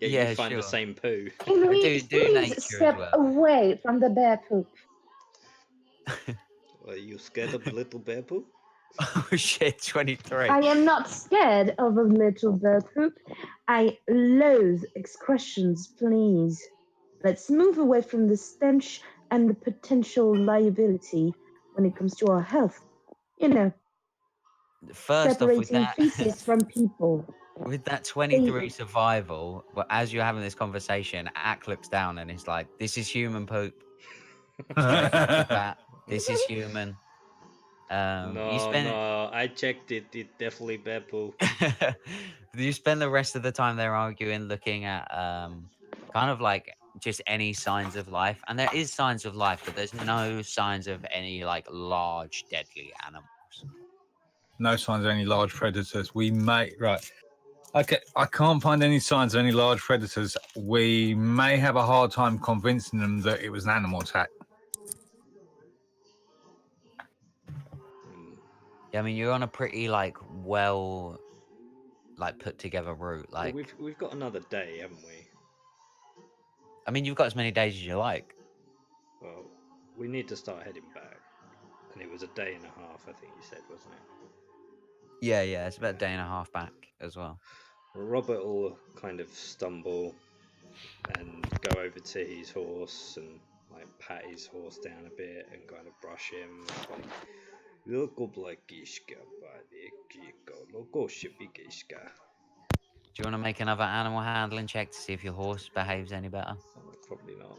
You find sure. the same poo. Can we do nature please as step well. away from the bear poop? Are you scared of little bear poo? Oh shit, 23. I am not scared of a little bear poop. I loathe excretions, please. Let's move away from the stench and the potential liability when it comes to our health. You know, First off, with separating that, feces from people. with that 23 survival, well, as you're having this conversation, Ack looks down and is like, "This is human poop." Straight off the bat, this is human. No, I checked it. It's definitely bear poo. You spend the rest of the time there arguing, looking at kind of like just any signs of life, and there is signs of life, but there's no signs of any like large deadly animals. No signs of any large predators. We may Okay, I can't find any signs of any large predators. We may have a hard time convincing them that it was an animal attack. Yeah, I mean, you're on a pretty like well, like put together route. Like, Well, we've got another day, haven't we? I mean, you've got as many days as you like. we need to start heading back. And it was a day and a half, I think you said, wasn't it? Yeah, it's about a day and a half back as well. Robert will kind of stumble and go over to his horse and like pat his horse down a bit and kind of brush him. Like, look up like Gishka, buddy. Look up Gishka. Do you want to make another animal handling check to see if your horse behaves any better? Oh, probably not.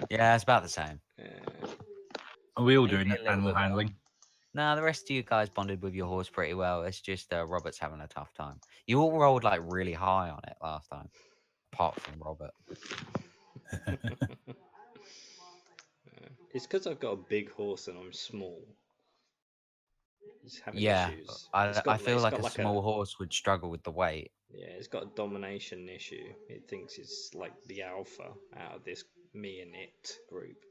Yeah, it's about the same. Are we all Maybe doing a little animal bit more. handling? No, the rest of you guys bonded with your horse pretty well. It's just Robert's having a tough time. You all rolled like really high on it last time, apart from Robert. It's because I've got a big horse and I'm small. He's having Yeah, issues. I feel like a small horse would struggle with the weight. Yeah, it's got a domination issue. It thinks it's like the alpha out of this me and it group.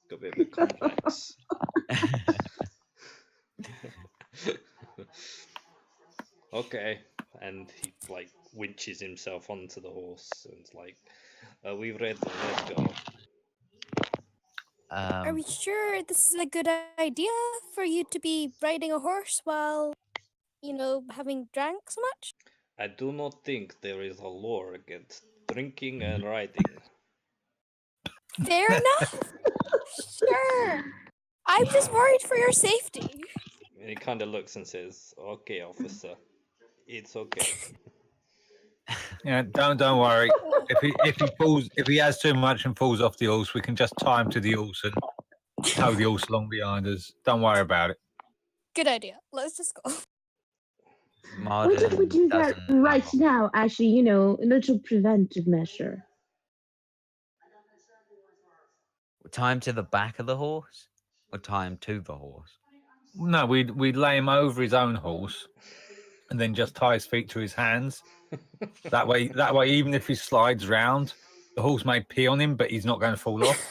Got a bit of a complex. Okay, and he like winches himself onto the horse and it's like, "We've read. Let's go." Are we sure this is a good idea for you to be riding a horse while, having drank so much? I do not think there is a law against drinking and riding. Fair enough. Sure. I'm just worried for your safety. And he kind of looks and says, "Okay, officer, it's okay." Yeah, don't worry. If he has too much and falls off the horse, we can just tie him to the horse and tow the horse along behind us. Don't worry about it. Good idea. Let's just go. What if we do that right now? Actually, a little preventive measure. Time to the back of the horse, or time to the horse? No, we'd lay him over his own horse, and then just tie his feet to his hands. That way, even if he slides round, the horse may pee on him, but he's not going to fall off.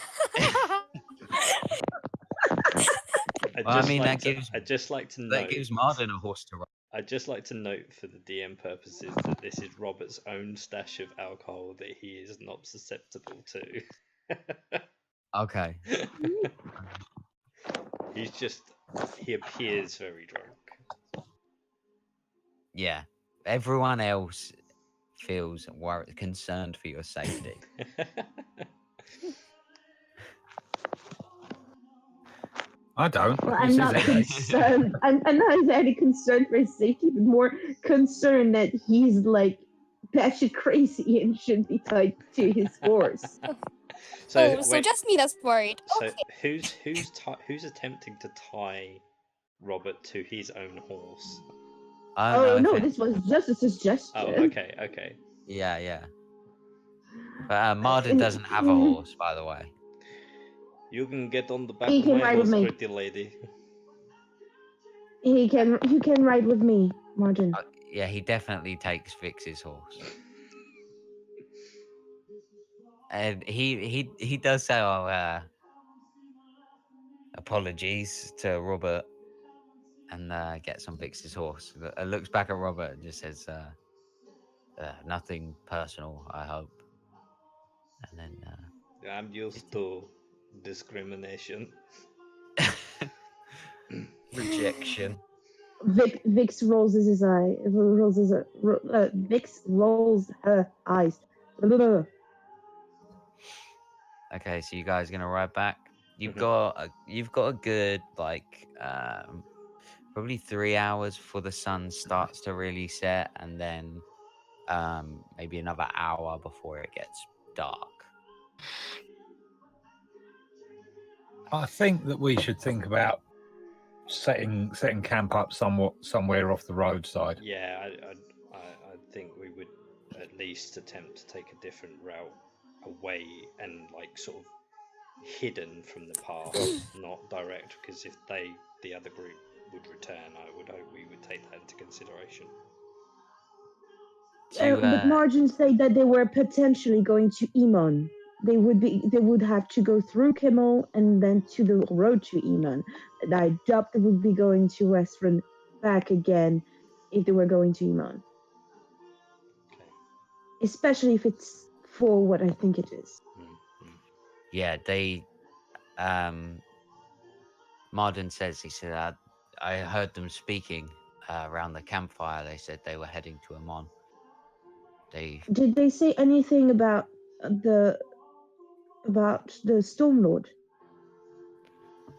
I'd just like to note. That gives Marvin a horse to ride. I'd just like to note for the DM purposes that this is Robert's own stash of alcohol that he is not susceptible to. Okay. He appears very drunk. Yeah. Everyone else feels concerned for your safety. I don't. Well, I'm not concerned. I'm not very concerned for his safety, but more concerned that he's like batshit crazy and should be tied to his horse. So just me that's worried. So okay. who's attempting to tie Robert to his own horse? No, this was just a suggestion. Oh, okay. Yeah. But Martin doesn't have a horse, by the way. You can get on the back of my horse, pretty lady. You can ride with me, Martin. Yeah, he definitely takes Vix's horse. And he does say, apologies to Robert, and gets on Vix's horse. Looks back at Robert and just says, nothing personal, I hope. And then I'm used to discrimination. Rejection. Vix rolls his eye. Vix rolls her eyes. Okay, so you guys are gonna ride back. You've got a good probably 3 hours before the sun starts to really set, and then maybe another hour before it gets dark. I think that we should think about setting camp up somewhere off the roadside. Yeah, I think we would at least attempt to take a different route away and like sort of hidden from the path, not direct. Because if the other group would return, I would hope we would take that into consideration. But Margin said that they were potentially going to Emon. They would have to go through Kimmel and then to the road to Emon. And I doubt they would be going to Westfront back again if they were going to Emon. Okay. especially if it's for what I think it is. Yeah, they. Marden says, he said, I heard them speaking around the campfire. They said they were heading to Amon. Did they say anything about the Stormlord?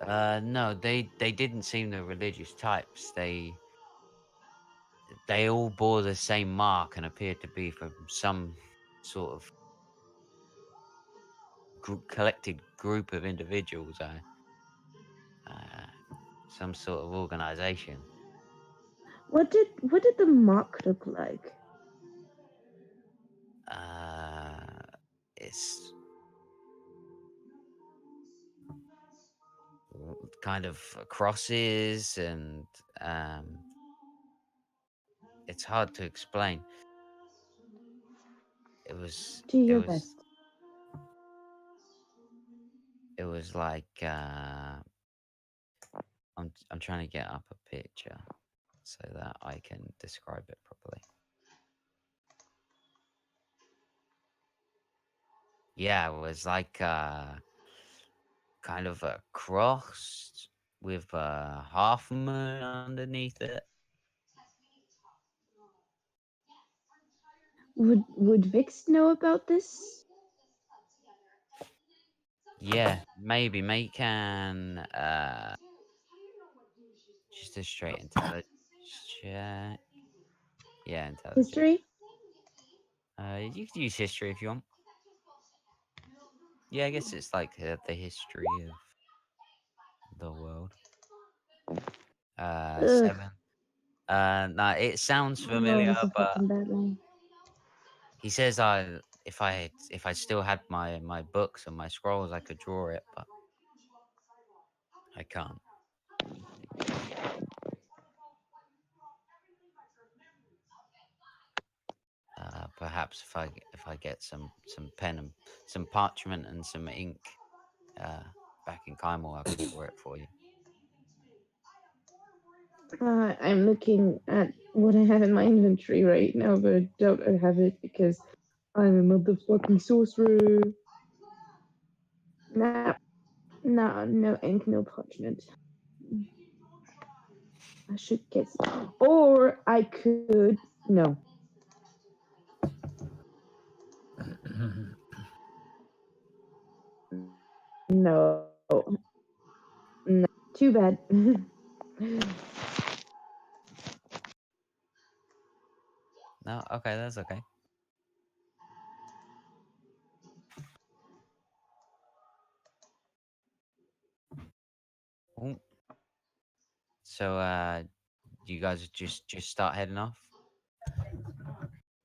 No, they didn't seem the religious types. They all bore the same mark and appeared to be from some sort of collected group of individuals. Some sort of organization. What did the mark look like? It's kind of crosses and it's hard to explain. It was Do your best. It was like I'm trying to get up a picture so that I can describe it properly. Yeah, it was like kind of a cross with a half moon underneath it. Would Vix know about this? Yeah, maybe. Mate can just a straight intelligence check. Yeah, intelligence. History? You could use history if you want. Yeah, I guess it's like the history of the world. 7. No, it sounds familiar, but he says if I still had my books and my scrolls, I could draw it, but I can't. Perhaps if I get some pen and some parchment and some ink back in Kaimor, I can draw it for you. I'm looking at what I have in my inventory right now, but I don't have it because I'm a motherfucking sorcerer. No ink, no parchment. I should get some. Or I could. No. No. No. Too bad. No, okay, that's okay. Ooh. So, you guys just start heading off.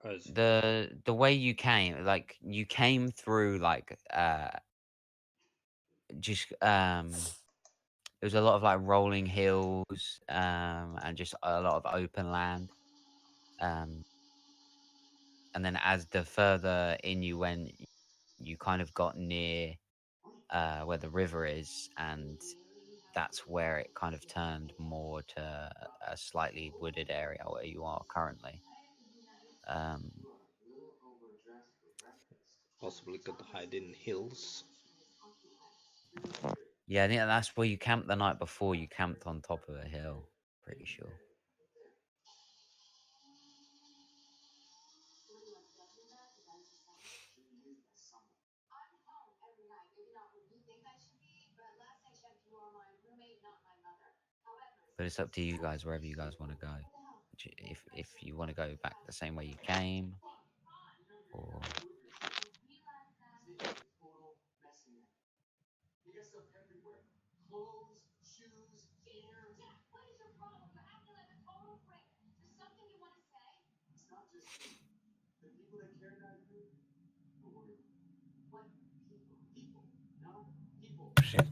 The way you came, like you came through, like just there was a lot of like rolling hills, and just a lot of open land. And then as the further in you went, you kind of got near where the river is, and that's where it kind of turned more to a slightly wooded area where you are currently. Possibly could hide in hills. Yeah, I think that's where you camped the night before. You camped on top of a hill, pretty sure. But it's up to you guys wherever you guys want to go. If you want to go back the same way you came, or Shit.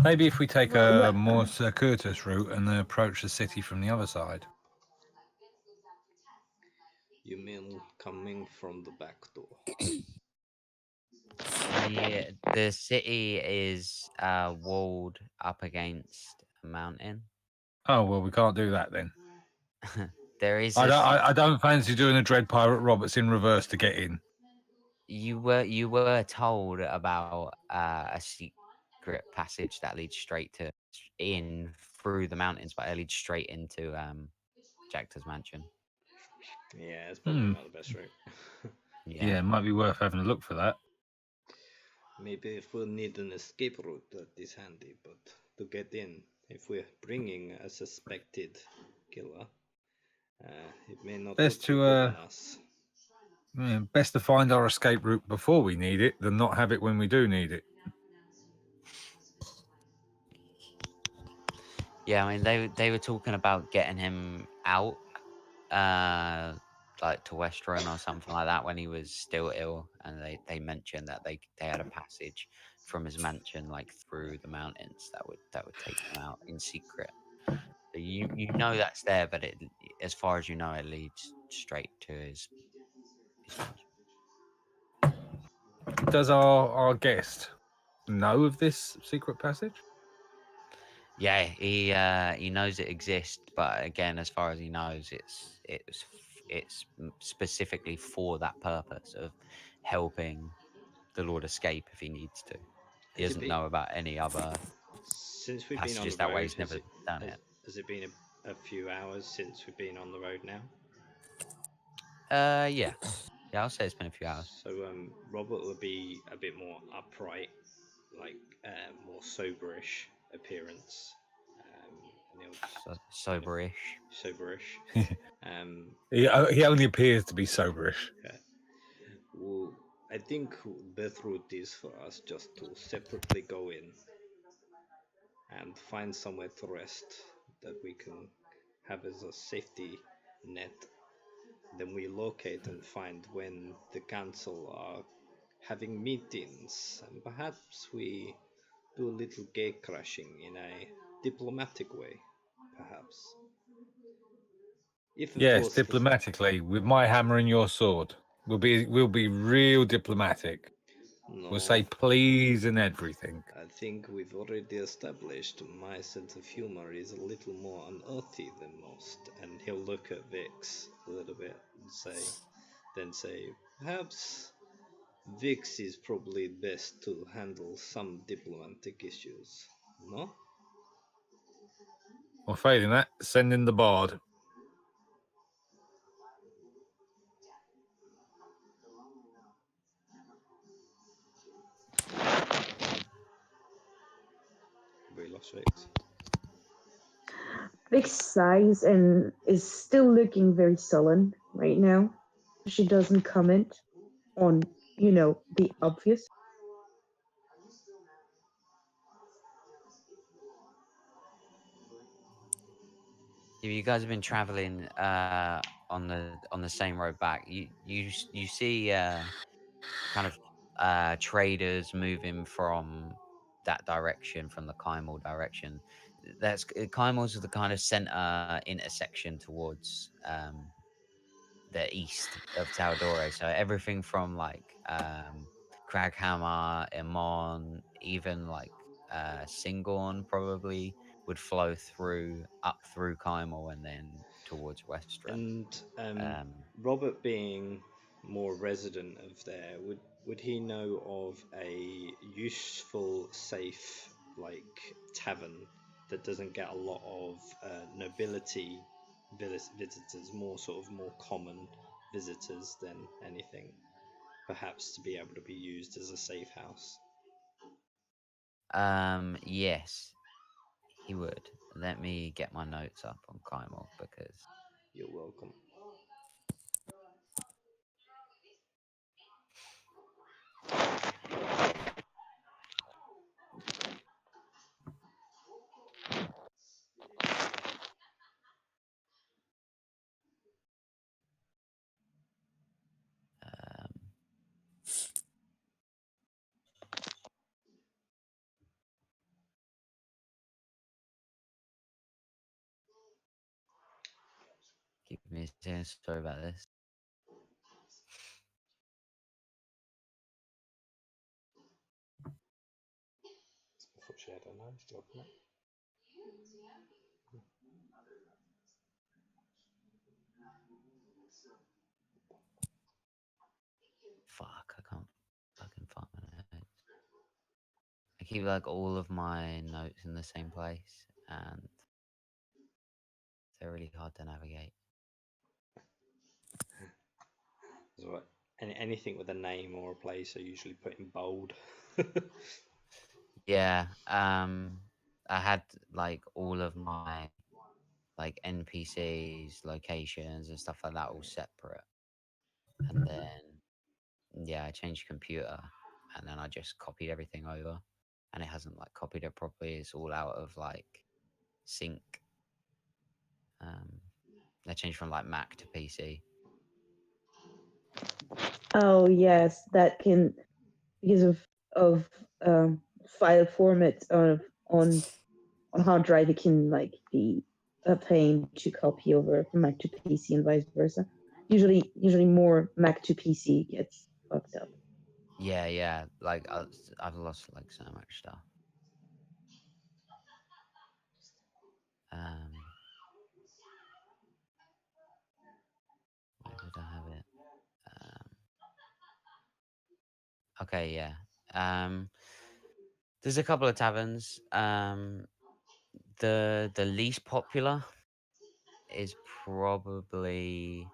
Maybe if we take a more circuitous route and then approach the city from the other side. You mean coming from the back door? yeah, the city is walled up against a mountain. Oh well, we can't do that then. There is. I don't fancy doing a Dread Pirate Roberts in reverse to get in. you were told about a secret passage that leads straight to in through the mountains, but it leads straight into Jacta's mansion. Yeah, it's probably not the best route. Yeah. Yeah, it might be worth having a look for that. Maybe if we'll need an escape route, that is handy, but to get in, if we're bringing a suspected killer, it may not Best look too to good on us. best to find our escape route before we need it than not have it when we do need it. Yeah, I mean they were talking about getting him out, like to Westeron or something like that when he was still ill, and they mentioned that they had a passage from his mansion like through the mountains that would take him out in secret. So you know that's there, but it as far as you know, it leads straight to his mansion. Does our guest know of this secret passage? Yeah, he knows it exists, but again, as far as he knows, it's specifically for that purpose of helping the Lord escape if he needs to. He Has it doesn't been know about any other since we've been on passages the that way. road? He's never done it. Has it been a few hours since we've been on the road now? Yeah, yeah. I'll say it's been a few hours. So Robert will be a bit more upright, like more soberish appearance, and he'll just Soberish. soberish. Um, He only appears to be soberish. yeah. Well, I think the best route is for us just to separately go in and find somewhere to rest that we can have as a safety net. Then we locate and find when the council are having meetings, and perhaps we do a little gate crashing in a diplomatic way, perhaps. If of Yes, course, diplomatically, with my hammer and your sword. We'll be real diplomatic. We'll say no, please and everything. I think we've already established my sense of humor is a little more unearthly than most, and he'll look at Vix a little bit and say, perhaps Vix is probably best to handle some diplomatic issues. No? Well, failing that, send in the bard. We lost Vix. Vic sighs and is still looking very sullen right now. She doesn't comment on, the obvious. You guys have been traveling on the same road back. You see kind of traders moving from that direction, from the Kymel direction. That's Kymel's the kind of center intersection towards the east of Tal'Dorei. So everything from like Craghammer, Emon, even like Singorn probably would flow through up through Kymel and then towards Western. And Um, Robert being more resident of there, would he know of a useful, safe, like tavern that doesn't get a lot of nobility visitors, more common visitors than anything, perhaps to be able to be used as a safe house? yes, he would. Let me get my notes up on Kymel because You're welcome. um, give me a second. Sorry about this. I thought she had a nice job, no? Fuck, I can't keep like all of my notes in the same place, and they're really hard to navigate. So anything with a name or a place, I usually put in bold. Yeah. I had like all of my like NPCs, locations, and stuff like that all separate, and then yeah, I changed computer, and then I just copied everything over, and it hasn't like copied it properly. It's all out of like sync. Um, I changed from like Mac to PC. Oh yes, that can because of file format on hard drive. It can like be a pain to copy over from Mac to PC and vice versa. Usually more Mac to PC gets fucked up. Yeah, yeah. Like I've lost like so much stuff. Um, where did I have it? Okay, yeah. There's a couple of taverns. The least popular is probably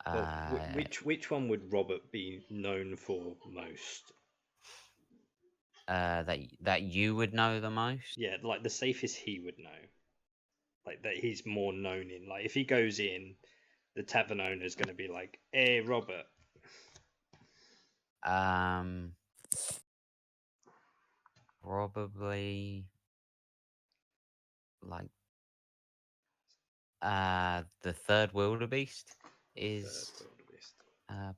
Well, uh which one would Robert be known for most? that you would know the most. Yeah, like the safest he would know. Like that he's more known in. Like if he goes in, the tavern owner is going to be like, "Hey, Robert." Um, Probably like the third wildebeest is Third wildebeest.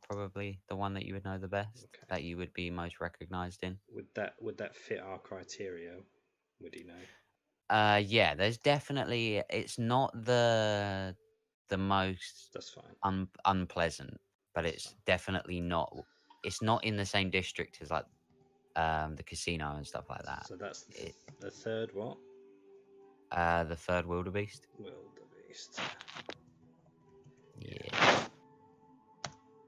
probably the one that you would know the best, Okay. that you would be most recognized in. Would that fit our criteria? Would he know? Yeah, there's definitely, it's not the most That's fine. unpleasant, but That's it's fine. definitely not, it's not in the same district as like the casino and stuff like that. So that's It, the third what? the third wildebeest. Wildebeest. Yeah.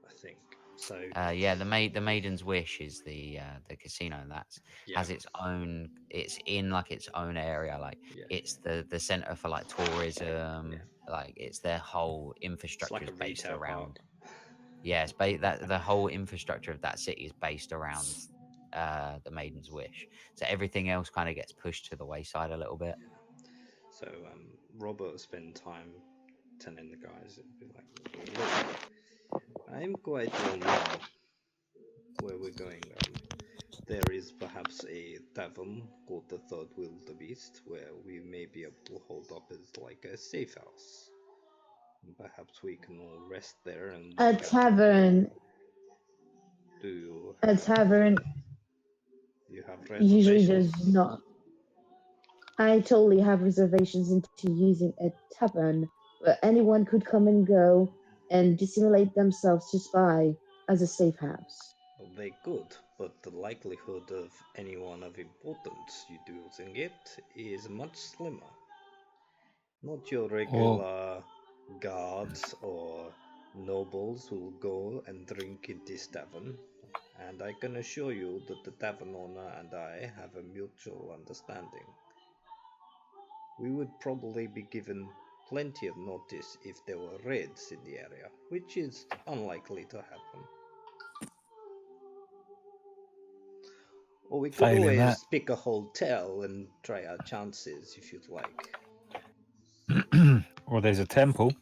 I think so. Yeah, the Maiden's Wish is the casino, and that's Yeah. has its own. It's in like its own area, like Yeah. it's the center for like tourism. Yeah. Like it's their whole It's infrastructure like is a based retail around. park. Yeah, that the whole infrastructure of that city is based around the Maiden's Wish. So everything else kind of gets pushed to the wayside a little bit. So Robert spent time telling the guys, it'd be like, look, I'm quite well known where we're going. There is perhaps a tavern called the Third Wildebeest where we may be able to hold up as like a safe house. And perhaps we can all rest there and A tavern. Do you A tavern have usually reservations? does not. I totally have reservations into using a tavern where anyone could come and go and dissimulate themselves to spy as a safe house. Well, they could, but the likelihood of anyone of importance using it is much slimmer. Not your regular guards or nobles who go and drink in this tavern. And I can assure you that the tavern owner and I have a mutual understanding. We would probably be given plenty of notice if there were raids in the area, which is unlikely to happen. Or we could Failing that. always pick a hotel and try our chances if you'd like. Or there's a temple.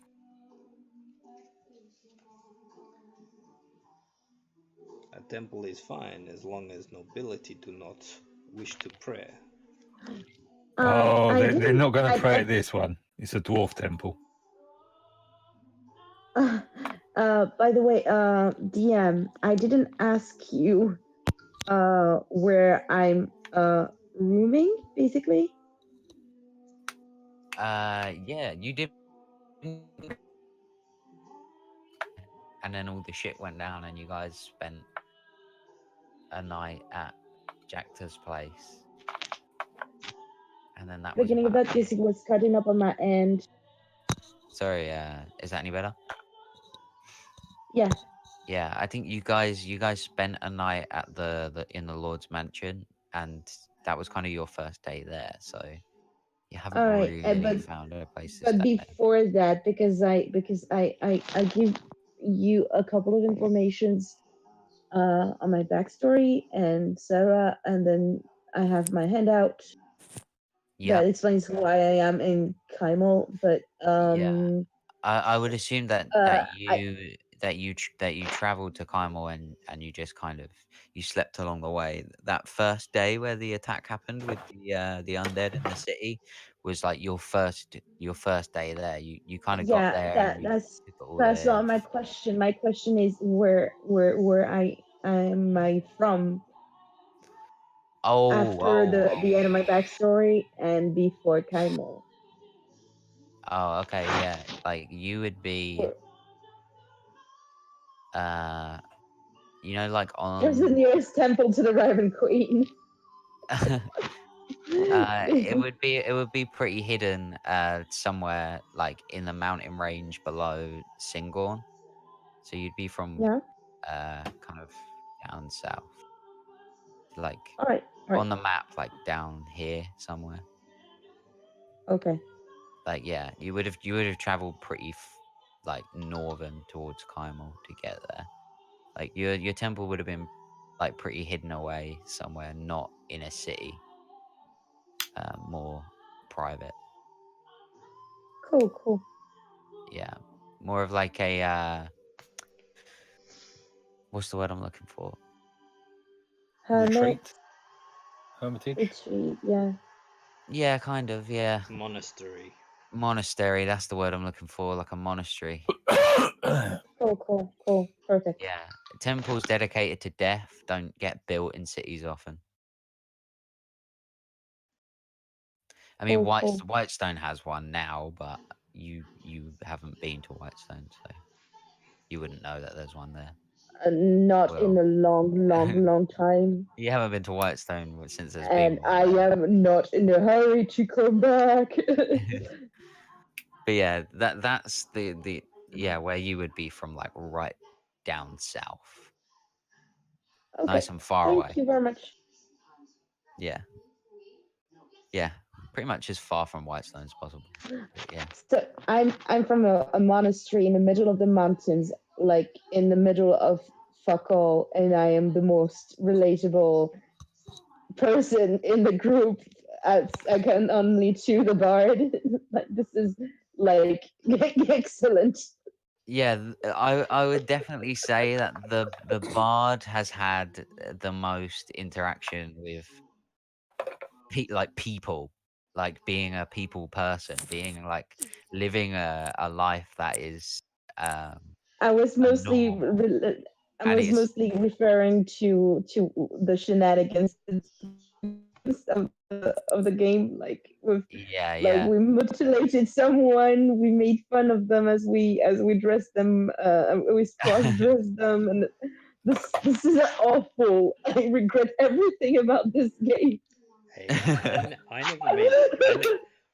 A temple is fine as long as nobility do not wish to pray. They're not going to pray at this one. It's a dwarf temple. By the way, DM, I didn't ask you where I'm rooming, basically. Yeah, you did. And then all the shit went down, and you guys spent a night at Jacta's place. And then that was Beginning of about that, because it was cutting up on my end. Sorry, is that any better? Yeah. Yeah, I think you guys spent a night at the in the Lord's mansion, and that was kind of your first day there, so you haven't All right, really found a place to but stay. before that, because I give you a couple of informations on my backstory and Sarah, and then I have my handout Yeah, that explains why I am in Kaimel. But yeah. I would assume that uh, I you traveled to Kaimel and you just kind of you slept along the way. That first day where the attack happened with the undead in the city was like your first day there. You kind of got yeah, there and that you that's took it all that's in. not my question. My question is where I am I from Oh, after oh, the end of my backstory and before Kaimel. oh. Okay, yeah. Like you would be, Where- uh, like Where's the on. nearest temple to the Raven Queen? It would be pretty hidden somewhere like in the mountain range below Singorn. So you'd be from Yeah. kind of down south, like All right. All right. on the map, like down here somewhere. Okay. Like yeah, you would have traveled pretty like northern towards Kaimel to get there. Like your temple would have been like pretty hidden away somewhere, not in a city, more private. Cool. Cool. Yeah, more of like a what's the word I'm looking for? Hermit Retreat, hermitage. retreat. Yeah. Yeah, kind of. Yeah, Monastery. monastery. That's the word I'm looking for. Like a monastery. Cool. Cool. Cool. Perfect. Yeah, temples dedicated to death don't get built in cities often. I mean, Cool. Cool. Whitestone has one now, but you haven't been to Whitestone, so you wouldn't know that there's one there. Not in Well, a long time. you haven't been to Whitestone since there's been And one I there. am not in a hurry to come back. But yeah, that's the yeah where you would be from, like right down south, Okay. nice and far Thank away. you very much. Yeah, yeah, pretty much as far from Whitestone as possible. But yeah, So I'm from a monastery in the middle of the mountains, like in the middle of fuck all, and I am the most relatable person in the group as I can only to the bard. Like this is like excellent. yeah. I would definitely say that the bard has had the most interaction with like people, like being a people person, being like living a life that is um I was a mostly norm, I and was it's mostly referring to the shenanigans of the game, yeah, like yeah. we mutilated someone, we made fun of them as we dressed them, we cross dressed them, and this is awful. I regret everything about this game. Hey, I never made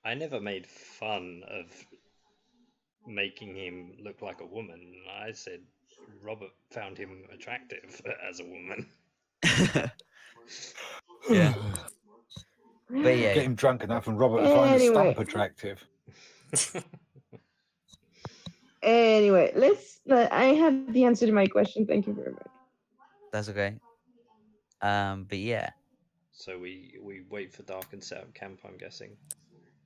I never made fun of making him look like a woman. I said Robert found him attractive as a woman. Yeah, but yeah, Get him drunk enough and Robert will find the Anyway, stump attractive. anyway, I have the answer to my question. Thank you very much. that's okay. But yeah, So we wait for dark and set up camp, I'm guessing.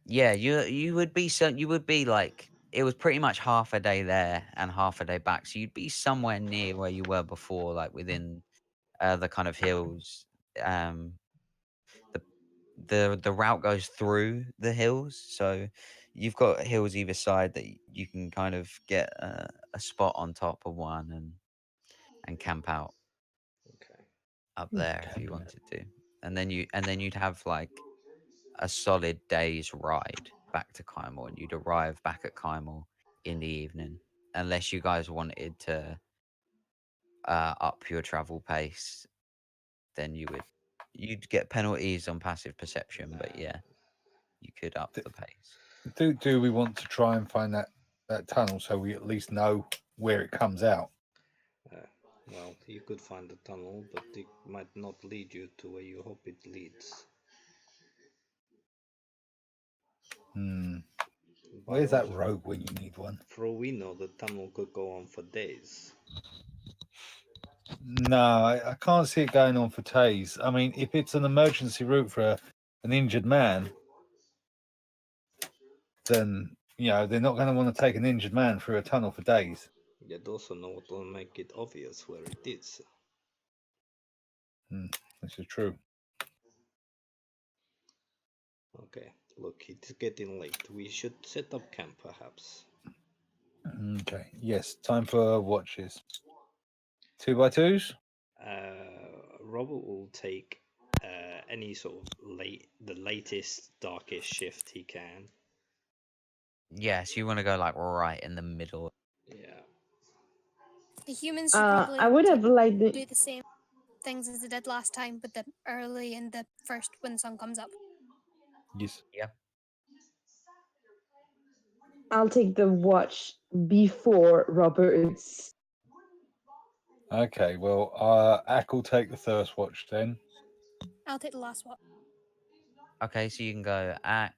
yeah. You would be like it was pretty much half a day there and half a day back, so you'd be somewhere near where you were before, like within the kind of hills. Um, the the route goes through the hills, so you've got hills either side that you can kind of get a spot on top of one and camp out Okay. up there if you wanted to, and then you'd have like a solid day's ride back to Kymel, and you'd arrive back at Kymel in the evening, unless you guys wanted to up your travel pace. Then you'd get penalties on passive perception, but yeah, you could up the pace. Do we want to try and find that tunnel so we at least know where it comes out? Well, you could find a tunnel, but it might not lead you to where you hope it leads. Hmm. But Where's that also, rogue when you need one? for all we know, the tunnel could go on for days. No, I can't see it going on for days. I mean, if it's an emergency route for an injured man, then they're not going to want to take an injured man through a tunnel for days. Yet also know what will make it obvious where it is. This is true. Okay, look, it's getting late. We should set up camp, perhaps. Okay. Yes, time for watches. 2x2s. Robert will take any sort of the latest, darkest shift he can. Yes, you want to go like right in the middle. Yeah. The humans should probably I would have liked do the. the same things as they did last time, but the early in the first when the sun comes up. Yes. Yeah. I'll take the watch before Robert's. Okay. Well, Ack will take the first watch then. I'll take the last one. Okay, so you can go Ack,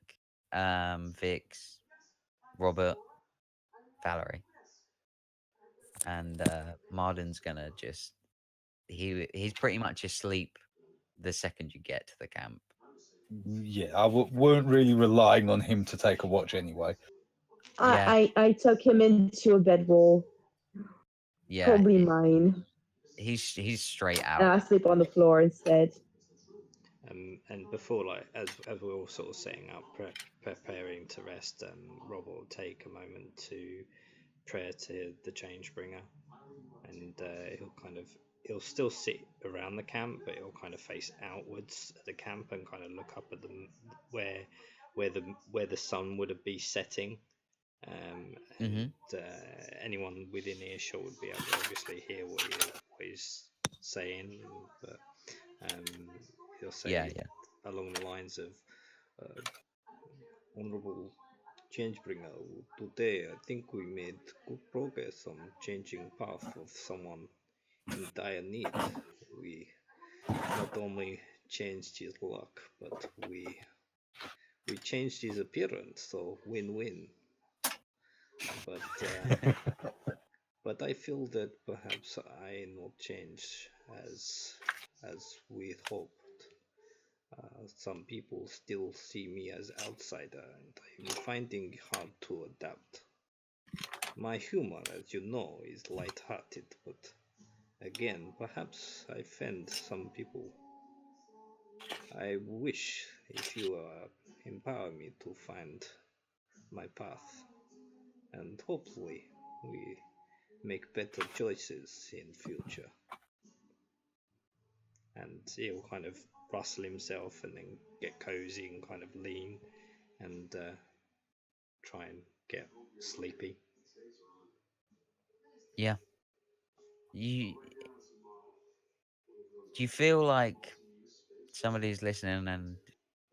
Vix, Robert, Valerie, and Marden's gonna just he's pretty much asleep the second you get to the camp. Yeah, I weren't really relying on him to take a watch anyway. Yeah. I tuck him into a bedroll, Yeah, probably mine, he's straight and out. I sleep on the floor instead. And before, like, as we're all sort of setting up, preparing to rest, Rob will take a moment to pray to the Changebringer, and he'll still sit around the camp, but he'll kind of face outwards at the camp and kind of look up at the where the sun would be setting. And anyone within earshot would be able to obviously hear what he's saying, but he'll say Yeah, yeah. along the lines of Honorable Changebringer, today I think we made good progress on changing path of someone in dire need. We not only changed his luck, but we changed his appearance, so win-win. But but I feel that perhaps I not change as we hoped. Some people still see me as outsider, and I'm finding it hard to adapt. My humor, as you know, is light-hearted, but again, perhaps I offend some people. I wish if you empower me to find my path, and hopefully we make better choices in future. And he'll kind of rustle himself and then get cozy and kind of lean and try and get sleepy. Yeah. You do you feel like somebody's listening and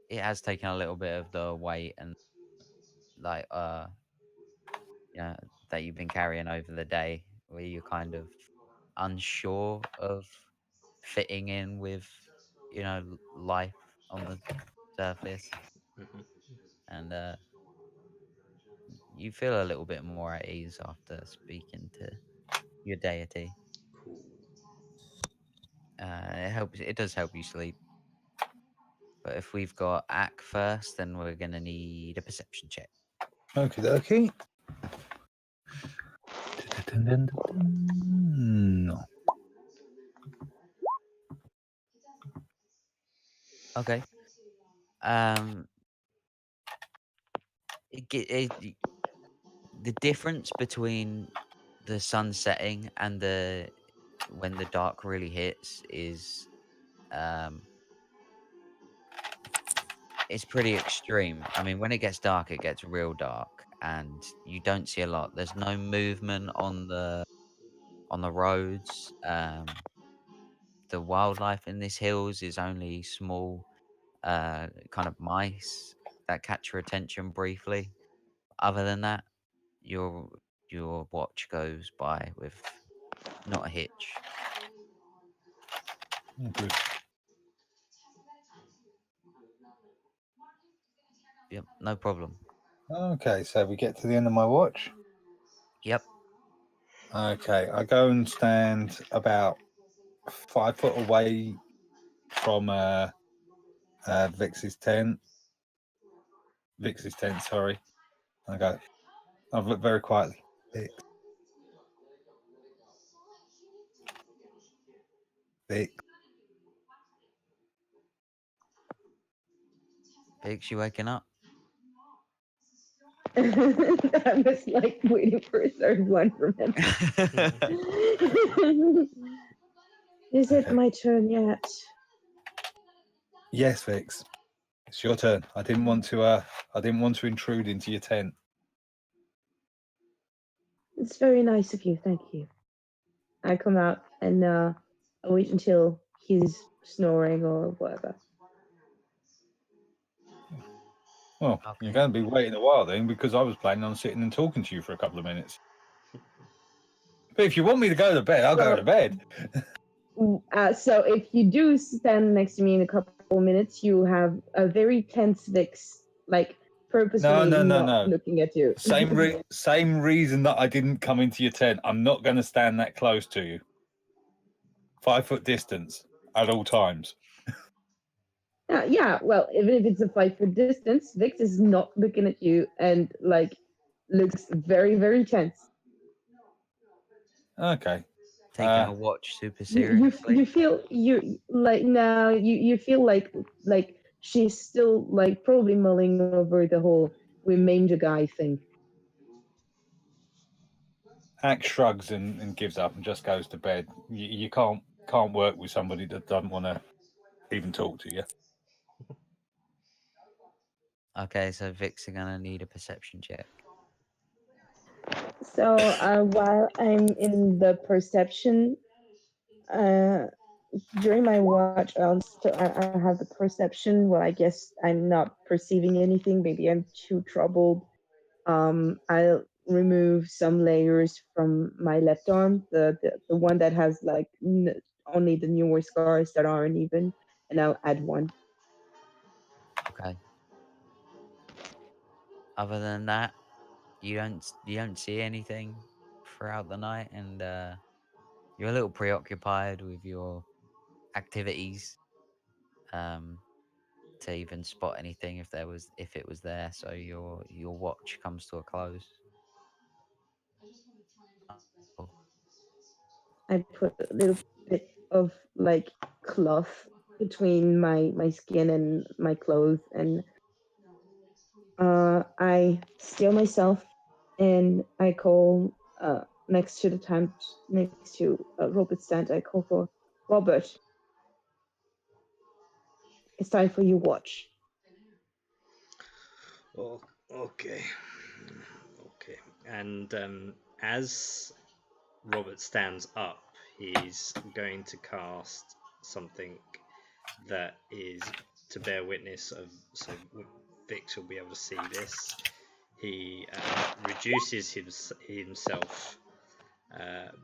it has taken a little bit of the weight and like yeah, that you've been carrying over the day where you're kind of unsure of fitting in with life on the surface, Mhm. and you feel a little bit more at ease after speaking to your deity. Cool. It does help you sleep. But if we've got Ack first, then we're gonna need a perception check. Okay, okay. No. Okay. um the difference between the sun setting and the when the dark really hits is um it's pretty extreme. I mean, when it gets dark, it gets real dark, and you don't see a lot. There's no movement on the roads. The wildlife in these hills is only small, kind of mice that catch your attention briefly. Other than that, your your watch goes by with not a hitch. Good. Yep, no problem. Okay, so we get to the end of my watch. Yep. Okay, I go and stand about 5 foot away from Vix's tent. Vix's tent, sorry. I go. I've looked very quietly. Vix. Vix. Vix, you waking up? I was like waiting for a third one from him. Is it Okay. my turn yet? Yes, Vix. It's your turn. I didn't want to intrude into your tent. It's very nice of you, thank you. I come out and I wait until he's snoring or whatever. Well, Okay. you're going to be waiting a while then, because I was planning on sitting and talking to you for a couple of minutes. But if you want me to go to bed, I'll go to bed. So if you do stand next to me in a couple of minutes, you have a very tense Vix, like purposefully not looking at you. Same reason that I didn't come into your tent. I'm not going to stand that close to you. 5 foot distance at all times. Yeah, well, even if it's a 5 foot distance, Vix is not looking at you and like looks very, very tense. Okay. Taking a watch super You seriously. feel you like now you feel like she's still like probably mulling over the whole remainder guy thing. Axe shrugs and gives up and just goes to bed. You can't work with somebody that doesn't want to even talk to you. Okay, so Vix are gonna need a perception check. So while I'm in the perception, during my watch, I have the perception. Well, I guess I'm not perceiving anything. Maybe I'm too troubled. I'll remove some layers from my left arm, the one that has like only the newer scars that aren't even, and I'll add one. Okay. Other than that, you don't see anything throughout the night, and you're a little preoccupied with your activities to even spot anything if it was there. So your watch comes to a close. Oh, I put a little bit of like cloth between my skin and my clothes, and I steal myself, and I call next to Robert's stand. I call for Robert. It's time for your watch. Oh, okay. Okay. And as Robert stands up, he's going to cast something that is to bear witness of, so Vix will be able to see this. He reduces himself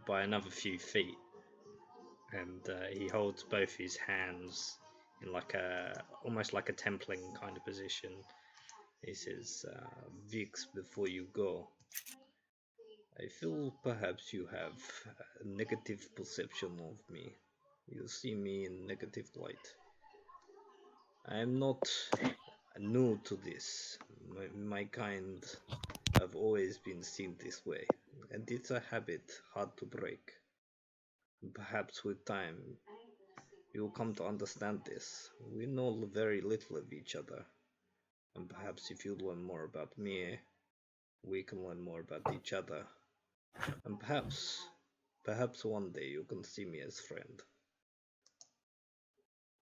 by another few feet, and he holds both his hands in almost like a templing kind of position. He says, Vix, before you go, I feel perhaps you have a negative perception of me. You see me in negative light. I am not new to this. My kind have always been seen this way, and it's a habit hard to break. Perhaps with time you will come to understand this. We know very little of each other, and perhaps if you learn more about me, we can learn more about each other. And perhaps one day you can see me as friend.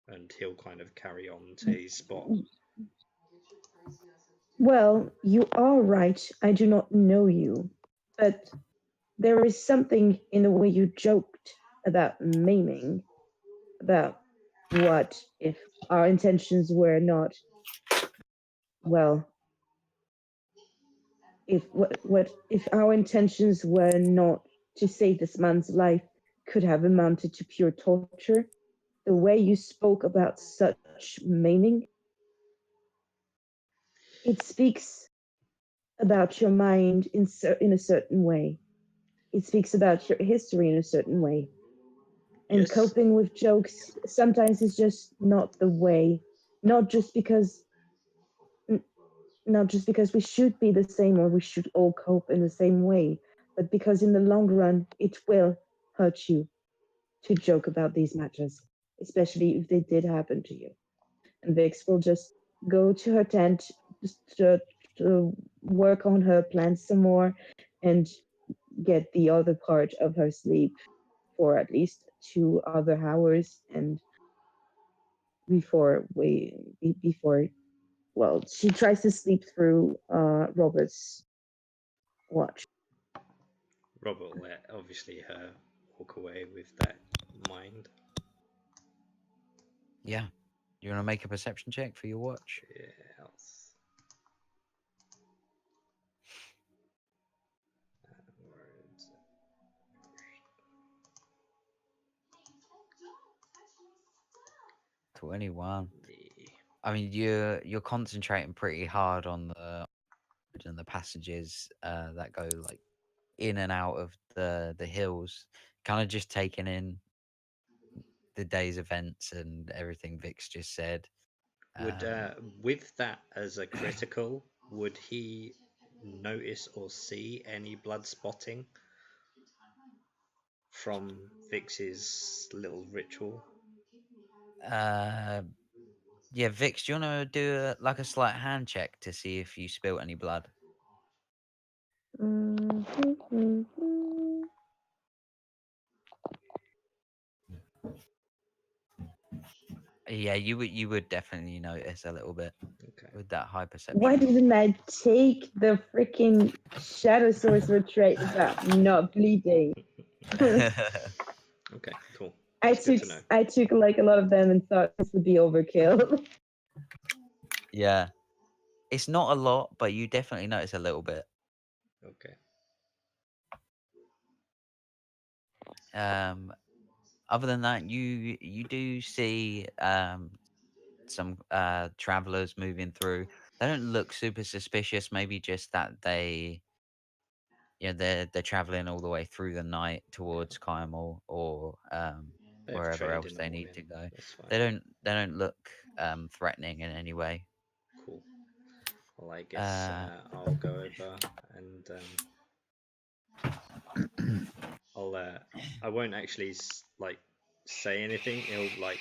And he'll kind of carry on to his spot. Well, you are right. I do not know you, but there is something in the way you joked about maiming, about what if our intentions were not, well, what if our intentions were not to save this man's life, could have amounted to pure torture. the way you spoke about such meaning, it speaks about your mind in a certain way. It speaks about your history in a certain way. And Yes. coping with jokes sometimes is just not the way. Not just because not just because we should be the same or we should all cope in the same way, but because in the long run it will hurt you to joke about these matters, especially if they did happen to you. And Vix will just go to her tent just to work on her plans some more and get the other part of her sleep for at least 2 other hours, and before we before well, she tries to sleep through Robert's watch. Robert will let obviously her walk away with that mind. Yeah. You want to make a perception check for your watch? Yes. Where is it? 21. The- I mean, you're concentrating pretty hard on the and the passages that go like in and out of the hills, kind of just taking in the day's events and everything Vix just said. Would Um, with that as a critical, would he notice or see any blood spotting from Vix's little ritual? uh, yeah, Vix, do you want to do like a slight hand check to see if you spilt any blood? Mhm. Yeah, you would definitely notice a little bit Okay. with that high Why perception. didn't I take the freaking Shadow Sorcerer trait about not bleeding? Okay, cool. I That's good took to know. I took like a lot of them and thought this would be overkill. Yeah, it's not a lot, but you definitely notice a little bit. Okay. Um, Other than that, you do see some travelers moving through. They don't look super suspicious. Maybe just that they're traveling all the way through the night towards Kymel or They have wherever trade else in the they need to morning. go. That's fine. They don't look threatening in any way. Cool. Well, I guess Uh, I'll go over and I'll I won't actually like say anything. He'll like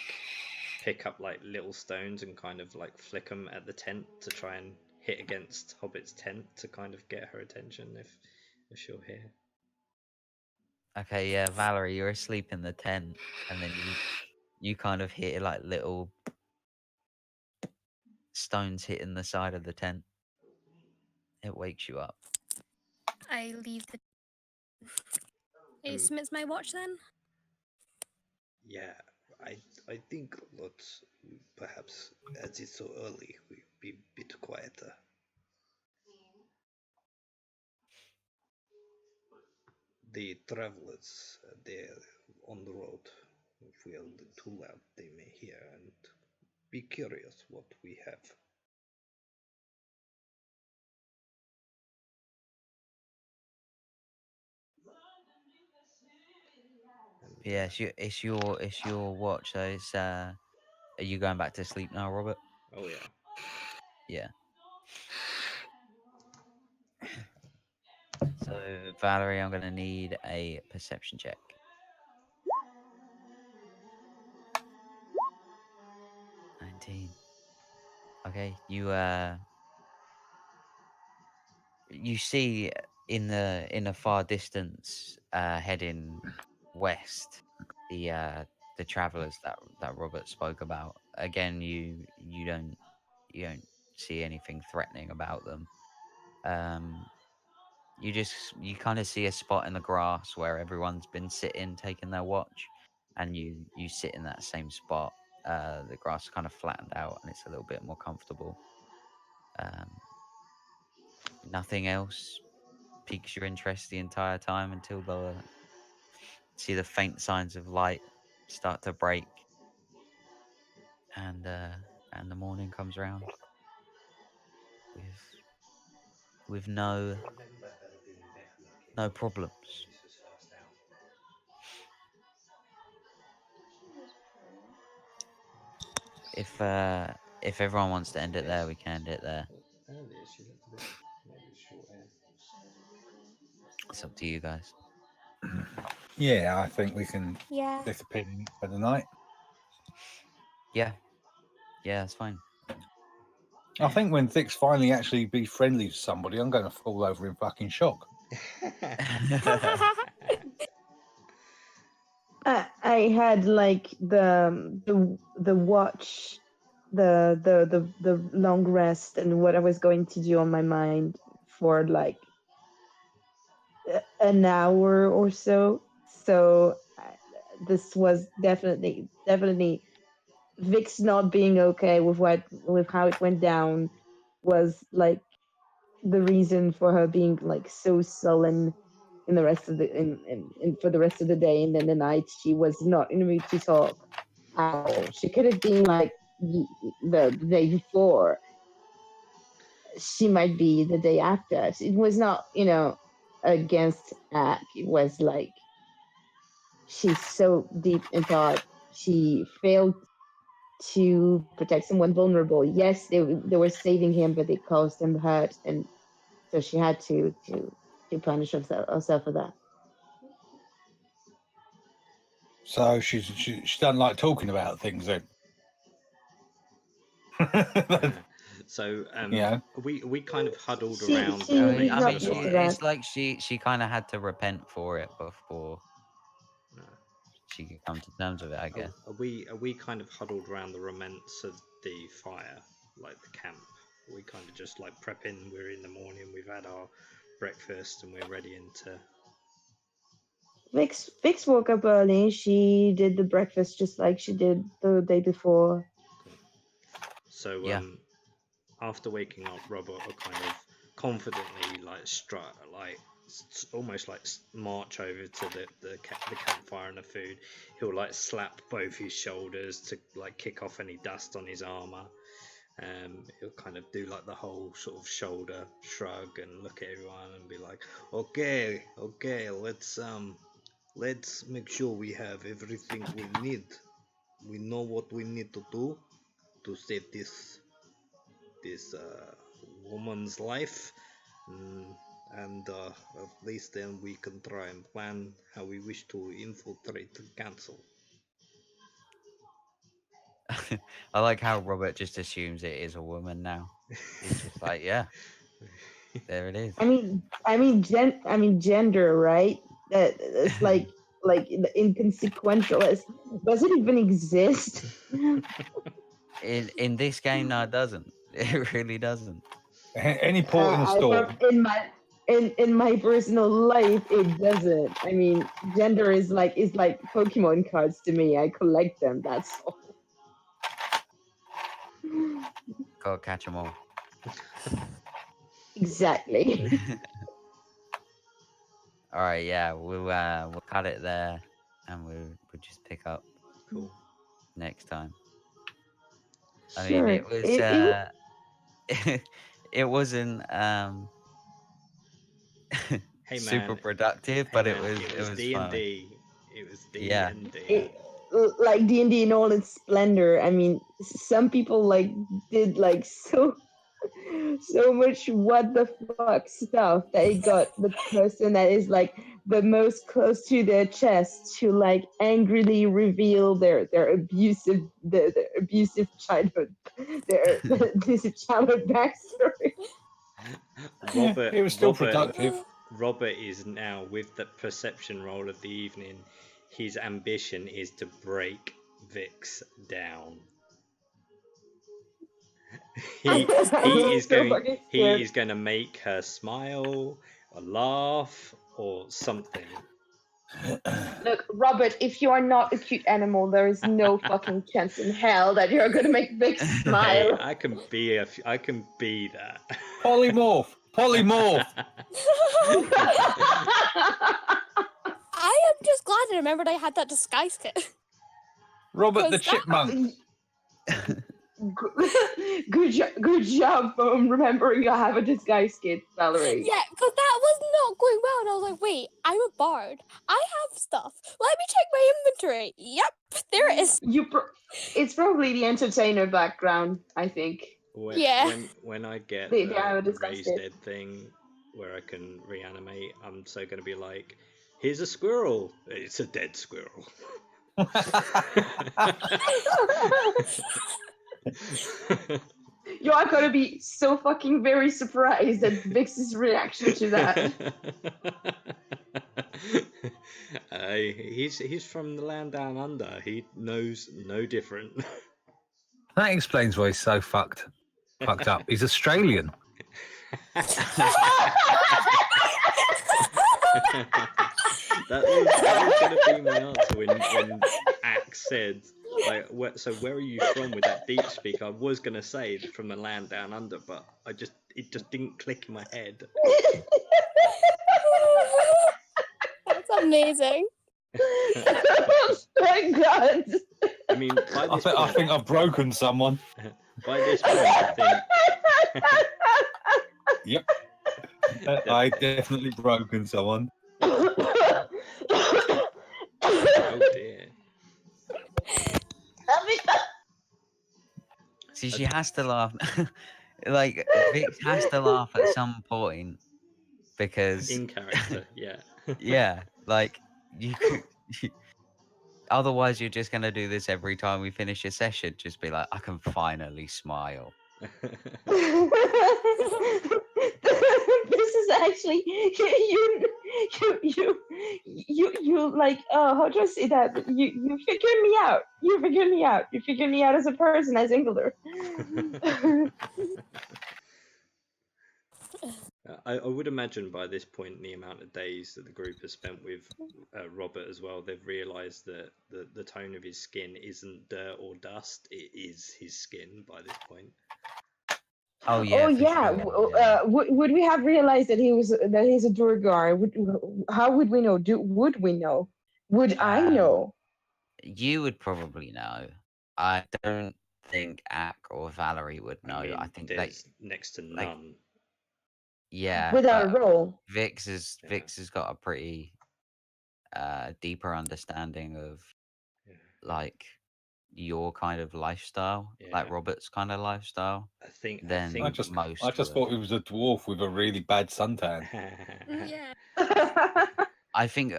pick up like little stones and kind of like flick them at the tent to try and hit against Hobbit's tent to kind of get her attention if she'll hear. okay, yeah, Valerie, you're asleep in the tent, and then you kind of hear like little stones hitting the side of the tent. It wakes you up. I leave the. It Um, submits my watch then. yeah, I think that perhaps as it's so early, we be a bit quieter. The travelers, they're on the road. If we are too loud, they may hear and be curious what we have. And Yeah, it's your watch. So it's are you going back to sleep now, Robert? oh yeah, Yeah. So Valerie, I'm gonna need a perception check. 19. Okay, you see in the far distance, heading west, the travelers that Robert spoke about. Again, you don't see anything threatening about them. Um, you kind of see a spot in the grass where everyone's been sitting, taking their watch, and you sit in that same spot. The grass is kind of flattened out, and it's a little bit more comfortable. Um, Nothing else piques your interest the entire time until the see the faint signs of light start to break, and the morning comes around with no problems. If everyone wants to end it there, we can end it there. It's up to you guys. Yeah, I think we can Yeah. disappear for the night. Yeah, that's fine. I think when Thick's finally actually be friendly to somebody, I'm going to fall over in fucking shock. I had like the watch, the long rest, and what I was going to do on my mind for like an hour or so. So this was definitely Vix not being okay with how it went down was like the reason for her being like so sullen in the rest of the in for the rest of the day, and then the night she was not in the mood to talk at all. She could have been like the day before. She might be the day after. It was not, against Ack. It was like she's so deep in thought. She failed to protect someone vulnerable. Yes, they were saving him, but they caused him hurt, and so she had to punish herself for that. So she doesn't like talking about things then. So Yeah. we kind of huddled She- around. she- the I mean, He's not main used to fire. that. it's like she kind of had to repent for it before she could come to terms with it, I guess. Are we kind of huddled around the remnants of the fire, like the camp? We kind of just like prepping. We're in the morning. We've had our breakfast and we're ready into. Vix woke up early. She did the breakfast just like she did the day before. So Yeah. After waking up, Robert will kind of confidently like strut, like almost like march over to the campfire and the food. He'll like slap both his shoulders to like kick off any dust on his armor. He'll kind of do like the whole sort of shoulder shrug and look at everyone and be like, okay, let's make sure we have everything we need. We know what we need to do to save this woman's life, and at least then we can try and plan how we wish to infiltrate the council. I like how Robert just assumes it is a woman now. He's just like, yeah, there it is. I mean, gender, right? It's like inconsequential. Does it even exist? In this game, no, it doesn't. It really doesn't. Any port in a storm. In my personal life, it doesn't. I mean, gender is like Pokemon cards to me. I collect them. That's all. Gotta catch them all. Exactly. All right, yeah, we'll cut it there, and we'll just pick up Cool. next time. I Sure. mean, it was it wasn't Hey man, super productive, hey but man, it was D and fun. D. It was D Yeah. and D. Like D&D in all its splendor. I mean, some people like did like so much what the fuck stuff that it got the person that is like the most close to their chest to like angrily reveal their abusive childhood their abusive childhood backstory. Robert, It was still productive. Robert is now, with the perception roll of the evening, his ambition is to break Vix down. He is going to make her smile or laugh or something. Look, Robert, if you are not a cute animal, there is no fucking chance in hell that you're gonna make Vix Hey, smile. I can be that. Polymorph. I am just glad I remembered I had that disguise kit. Robert the Because that- Chipmunk. Good job remembering I have a disguise kit, Valerie. Yeah, because that was not going well. And I was like, wait, I'm a bard. I have stuff. Let me check my inventory. Yep, there it is. It's probably the entertainer background, I think. When I get They haven't the discussed raised it. dead thing where I can reanimate, I'm so going to be like, here's a squirrel. It's a dead squirrel. You are gonna be so fucking very surprised at Vix's reaction to that. He's from the land down under. He knows no different. That explains why he's so fucked up. He's Australian. That was going to be my answer when Axe said, like, so where are you from with that deep speak? I was going to say from the land down under, but it just didn't click in my head. That's amazing. Oh my god! I mean, by this I point, think I've broken someone. by this point, I think. Yep. I definitely broken someone. Oh dear. See, she has to laugh. Like, Vix has to laugh at some point because, In character, yeah. yeah, like you could. Otherwise, you're just gonna do this every time we finish a session. Just be like, I can finally smile. This is actually you like how do I say that? You figured me out. You figured me out. You figured me out as a person, as Ingler. I would imagine by this point, the amount of days that the group has spent with Robert as well, they've realised that the tone of his skin isn't dirt or dust; it is his skin by this point. Oh yeah. Oh yeah. Sure. Would we have realized that he's a Durgar? How would we know? Would we know? Would I know? You would probably know. I don't think Ak or Valerie would know. I think there's next to none. Yeah. With our role. Vix has got a pretty deeper understanding of like your kind of lifestyle, like Robert's kind of lifestyle. I think I just thought he was a dwarf with a really bad suntan. Yeah. I think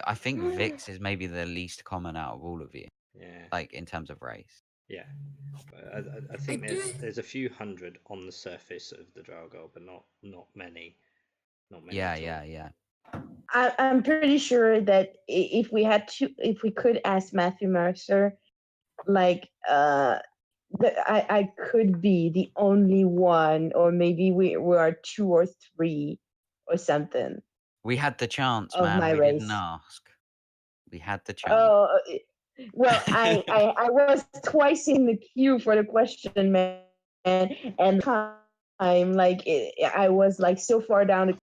Vix is maybe the least common out of all of you. Yeah. Like in terms of race. Yeah. I think there's a few hundred on the surface of the Draugr, but not many. Not many. Yeah. I'm pretty sure that if we could ask Matthew Mercer, like I could be the only one, or maybe we are 2 or 3 or something. We had the chance, of man. My we race. didn't ask. We had the chance. Oh, well, I was twice in the queue for the question, man, and time like I was like so far down the